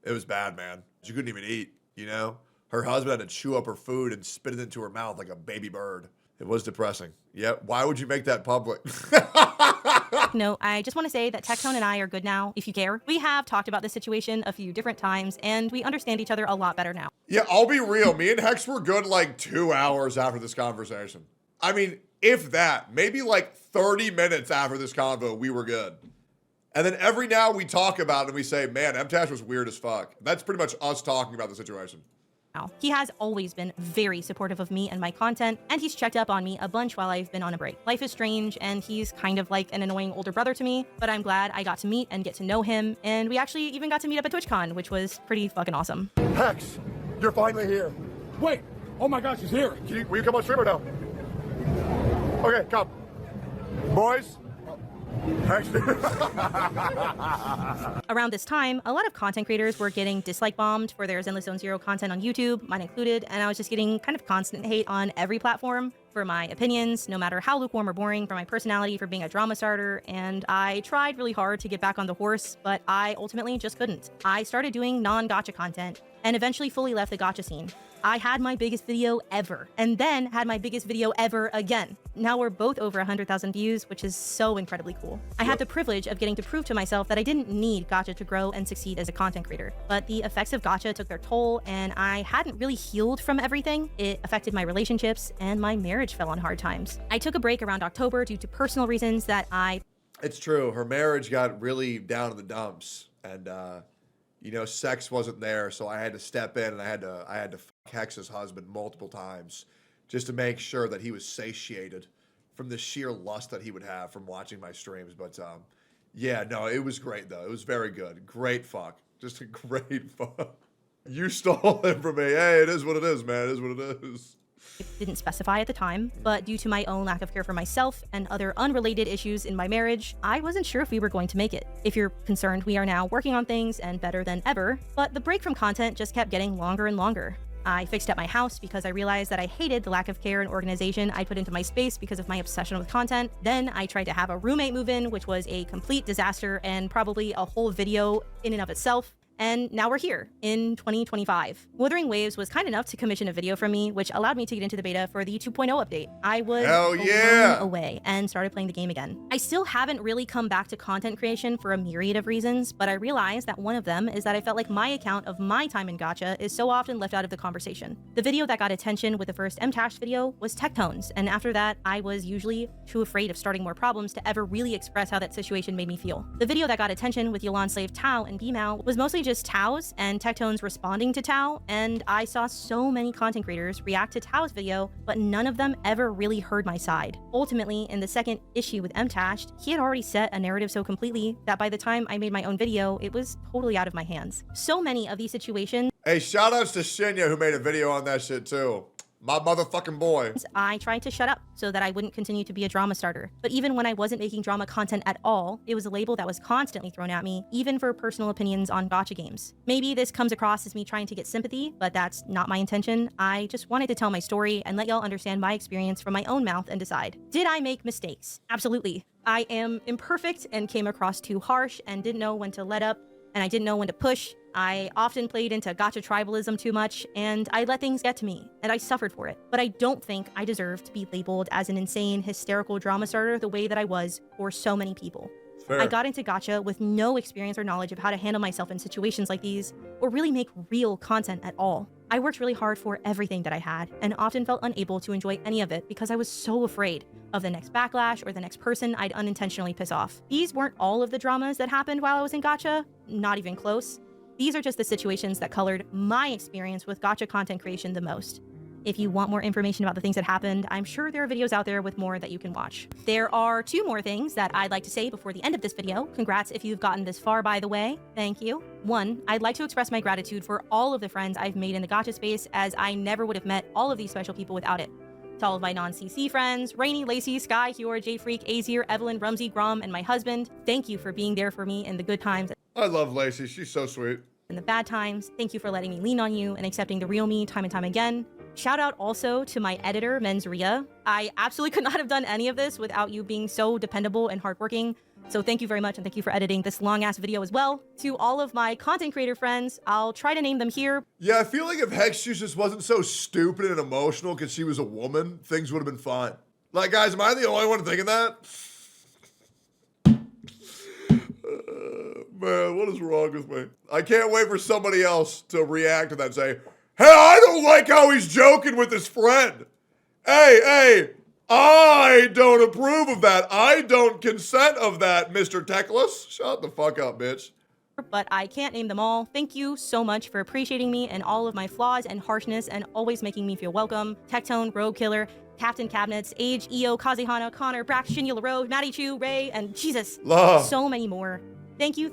[SPEAKER 1] It was bad, man. She couldn't even eat, you know? Her husband had to chew up her food and spit it into her mouth like a baby bird. It was depressing. Yeah, why would you make that public?
[SPEAKER 2] No, I just want to say that Tectone and I are good now, if you care. We have talked about this situation a few different times, and we understand each other a lot better now.
[SPEAKER 1] Yeah, I'll be real. Me and Hex were good like 2 hours after this conversation. I mean, if that, maybe like 30 minutes after this convo, we were good. And then every now we talk about it and we say, man, MTash was weird as fuck. That's pretty much us talking about the situation.
[SPEAKER 2] He has always been very supportive of me and my content, and he's checked up on me a bunch while I've been on a break. Life is strange, and he's kind of like an annoying older brother to me, but I'm glad I got to meet and get to know him, and we actually even got to meet up at TwitchCon, which was pretty fucking awesome.
[SPEAKER 9] Hex, you're finally here. Wait, oh my gosh, he's here. Will you come on stream or no? Okay, come. Boys.
[SPEAKER 2] Around this time, a lot of content creators were getting dislike bombed for their Zenless Zone Zero content on YouTube, mine included, and I was just getting kind of constant hate on every platform for my opinions, no matter how lukewarm or boring, for my personality, for being a drama starter, and I tried really hard to get back on the horse, but I ultimately just couldn't. I started doing non-gacha content, and eventually fully left the gacha scene. I had my biggest video ever, and then had my biggest video ever again. Now we're both over 100,000 views, which is so incredibly cool. I had the privilege of getting to prove to myself that I didn't need gacha to grow and succeed as a content creator. But the effects of gacha took their toll, and I hadn't really healed from everything. It affected my relationships, and my marriage fell on hard times. I took a break around October due to personal reasons that
[SPEAKER 1] It's true. Her marriage got really down in the dumps, and you know, sex wasn't there, so I had to step in, and I had to fuck Hex's husband multiple times just to make sure that he was satiated from the sheer lust that he would have from watching my streams. But yeah, no, it was great though. It was very good. Great fuck. Just a great fuck. You stole him from me. Hey, it is what it is, man. It is what it is.
[SPEAKER 2] didn't specify at the time, but due to my own lack of care for myself and other unrelated issues in my marriage, I wasn't sure if we were going to make it. If you're concerned, we are now working on things and better than ever, but the break from content just kept getting longer and longer. I fixed up my house because I realized that I hated the lack of care and organization I put into my space because of my obsession with content. Then I tried to have a roommate move in, which was a complete disaster and probably a whole video in and of itself. And now we're here in 2025. Wuthering Waves was kind enough to commission a video from me, which allowed me to get into the beta for the 2.0 update. I was blown away and started playing the game again. I still haven't really come back to content creation for a myriad of reasons, but I realized that one of them is that I felt like my account of my time in Gacha is so often left out of the conversation. The video that got attention with the first MTash video was Tectone's, and after that, I was usually too afraid of starting more problems to ever really express how that situation made me feel. The video that got attention with Yolan Slave Tao and Bmao was mostly just Tao's and Tectone's responding to Tao, and I saw so many content creators react to Tao's video, but none of them ever really heard my side. Ultimately, in the second issue with MTash, he had already set a narrative so completely that by the time I made my own video, it was totally out of my hands. So many of these situations—
[SPEAKER 1] Hey, shoutouts to Shinya who made a video on that shit too. My motherfucking boy.
[SPEAKER 2] I tried to shut up so that I wouldn't continue to be a drama starter. But even when I wasn't making drama content at all, it was a label that was constantly thrown at me, even for personal opinions on gacha games. Maybe this comes across as me trying to get sympathy, but that's not my intention. I just wanted to tell my story and let y'all understand my experience from my own mouth and decide. Did I make mistakes? Absolutely. I am imperfect and came across too harsh and didn't know when to let up, and I didn't know when to push. I often played into gacha tribalism too much, and I let things get to me, and I suffered for it. But I don't think I deserve to be labeled as an insane, hysterical drama starter the way that I was for so many people.
[SPEAKER 1] Fair.
[SPEAKER 2] I got into gacha with no experience or knowledge of how to handle myself in situations like these, or really make real content at all. I worked really hard for everything that I had, and often felt unable to enjoy any of it because I was so afraid of the next backlash or the next person I'd unintentionally piss off. These weren't all of the dramas that happened while I was in gacha, not even close. These are just the situations that colored my experience with gacha content creation the most. If you want more information about the things that happened, I'm sure there are videos out there with more that you can watch. There are 2 more things that I'd like to say before the end of this video. Congrats if you've gotten this far, by the way. Thank you. 1, I'd like to express my gratitude for all of the friends I've made in the gacha space, as I never would have met all of these special people without it. To all of my non-CC friends, Rainy, Lacey, Sky, Hior, J-Freak, Azir, Evelyn, Rumsey, Grom, and my husband, thank you for being there for me in the good times.
[SPEAKER 1] I love Lacey. She's so sweet.
[SPEAKER 2] In the bad times, thank you for letting me lean on you and accepting the real me time and time again. Shout out also to my editor, Menzria. I absolutely could not have done any of this without you being so dependable and hardworking. So thank you very much, and thank you for editing this long-ass video as well. To all of my content creator friends, I'll try to name them here.
[SPEAKER 1] Yeah, I feel like if Hexjuice just wasn't so stupid and emotional because she was a woman, things would have been fine. Like, guys, am I the only one thinking that? Man, what is wrong with me? I can't wait for somebody else to react to that and say, hey, I don't like how he's joking with his friend. Hey, I don't approve of that. I don't consent of that, Mr. Techless. Shut the fuck up, bitch.
[SPEAKER 2] But I can't name them all. Thank you so much for appreciating me and all of my flaws and harshness and always making me feel welcome. Tectone, Rogue Killer, Captain Cabinets, Age, Io, Kazehana, Connor, Brack, Shinya LaRoe, Maddie Chu, Ray, and Jesus,
[SPEAKER 1] Love.
[SPEAKER 2] So many more. Thank you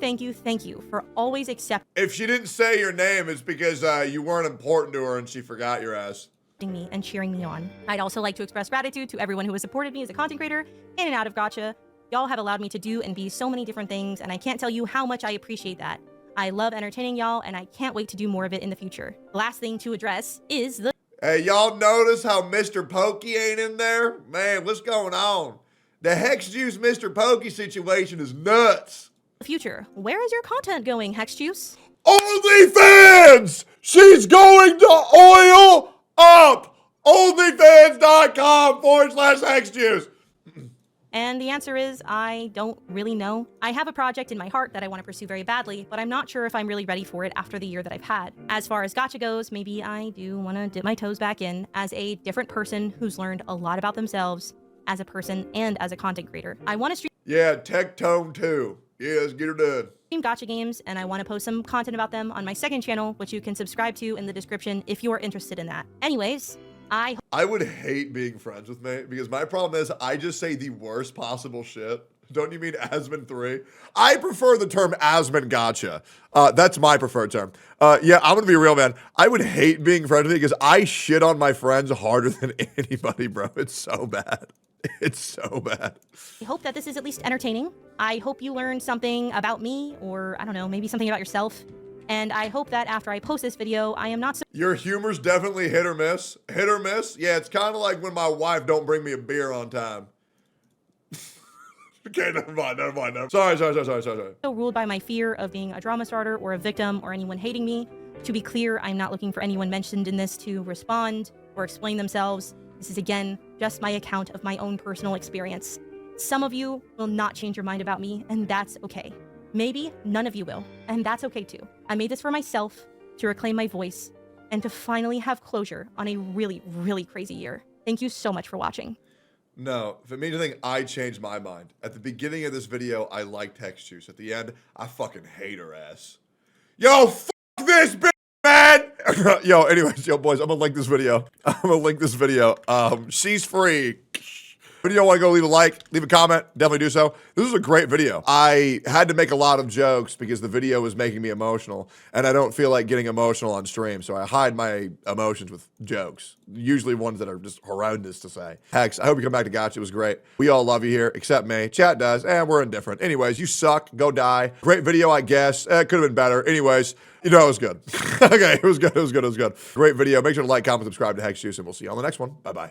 [SPEAKER 2] for always accepting
[SPEAKER 1] If she didn't say your name, it's because you weren't important to her and she forgot your ass.
[SPEAKER 2] me and cheering me on. I'd also like to express gratitude to everyone who has supported me as a content creator in and out of gacha. Y'all have allowed me to do and be so many different things, and I can't tell you how much I appreciate that. I love entertaining y'all, and I can't wait to do more of it in the future. The last thing to address is the—
[SPEAKER 1] Hey, y'all notice how Mr. Pokey ain't in there? Man, what's going on? The Hexjuice Mr. Pokey situation is nuts.
[SPEAKER 2] future. Where is your content going, Hexjuice?
[SPEAKER 1] OnlyFans! She's going to oil up! OnlyFans.com/Hexjuice.
[SPEAKER 2] And the answer is, I don't really know. I have a project in my heart that I want to pursue very badly, but I'm not sure if I'm really ready for it after the year that I've had. As far as gacha goes, maybe I do want to dip my toes back in as a different person who's learned a lot about themselves as a person and as a content creator. I want to stream—
[SPEAKER 1] Yeah, Tectone too. Yeah, let's get her done.
[SPEAKER 2] gacha games, and I want to post some content about them on my second channel, which you can subscribe to in the description if you're interested in that. Anyways, I
[SPEAKER 1] would hate being friends with me because my problem is I just say the worst possible shit. Don't you mean Asmon 3? I prefer the term Asmon Gacha. That's my preferred term. Yeah, I'm gonna be real, man. I would hate being friends with me because I shit on my friends harder than anybody, bro. It's so bad. It's so bad.
[SPEAKER 2] I hope that this is at least entertaining. I hope you learned something about me, or I don't know, maybe something about yourself. And I hope that after I post this video, I am not so—
[SPEAKER 1] Your humor's definitely hit or miss. Hit or miss? Yeah, it's kind of like when my wife don't bring me a beer on time. Okay, never mind. Sorry.
[SPEAKER 2] So ruled by my fear of being a drama starter or a victim or anyone hating me. To be clear, I'm not looking for anyone mentioned in this to respond or explain themselves. This is, again, just my account of my own personal experience. Some of you will not change your mind about me, and that's okay. Maybe none of you will, and that's okay too. I made this for myself, to reclaim my voice, and to finally have closure on a really, really crazy year. Thank you so much for watching.
[SPEAKER 1] No, if it means anything, I changed my mind. At the beginning of this video, I liked Hex Juice. At the end, I fucking hate her ass. Yo, fuck this bitch, man! Yo, anyways, yo, boys, I'm gonna link this video. She's free. Video, want to go leave a like, leave a comment, definitely do so. This is a great video. I had to make a lot of jokes because the video was making me emotional, and I don't feel like getting emotional on stream, so I hide my emotions with jokes, usually ones that are just horrendous to say. Hex, I hope you come back to Gacha. It was great. We all love you here, except me. Chat does, and we're indifferent. Anyways, you suck. Go die. Great video, I guess. It could have been better. Anyways, you know, it was good. Okay, it was good. Great video. Make sure to like, comment, subscribe to Hex Juice, and we'll see you on the next one. Bye-bye.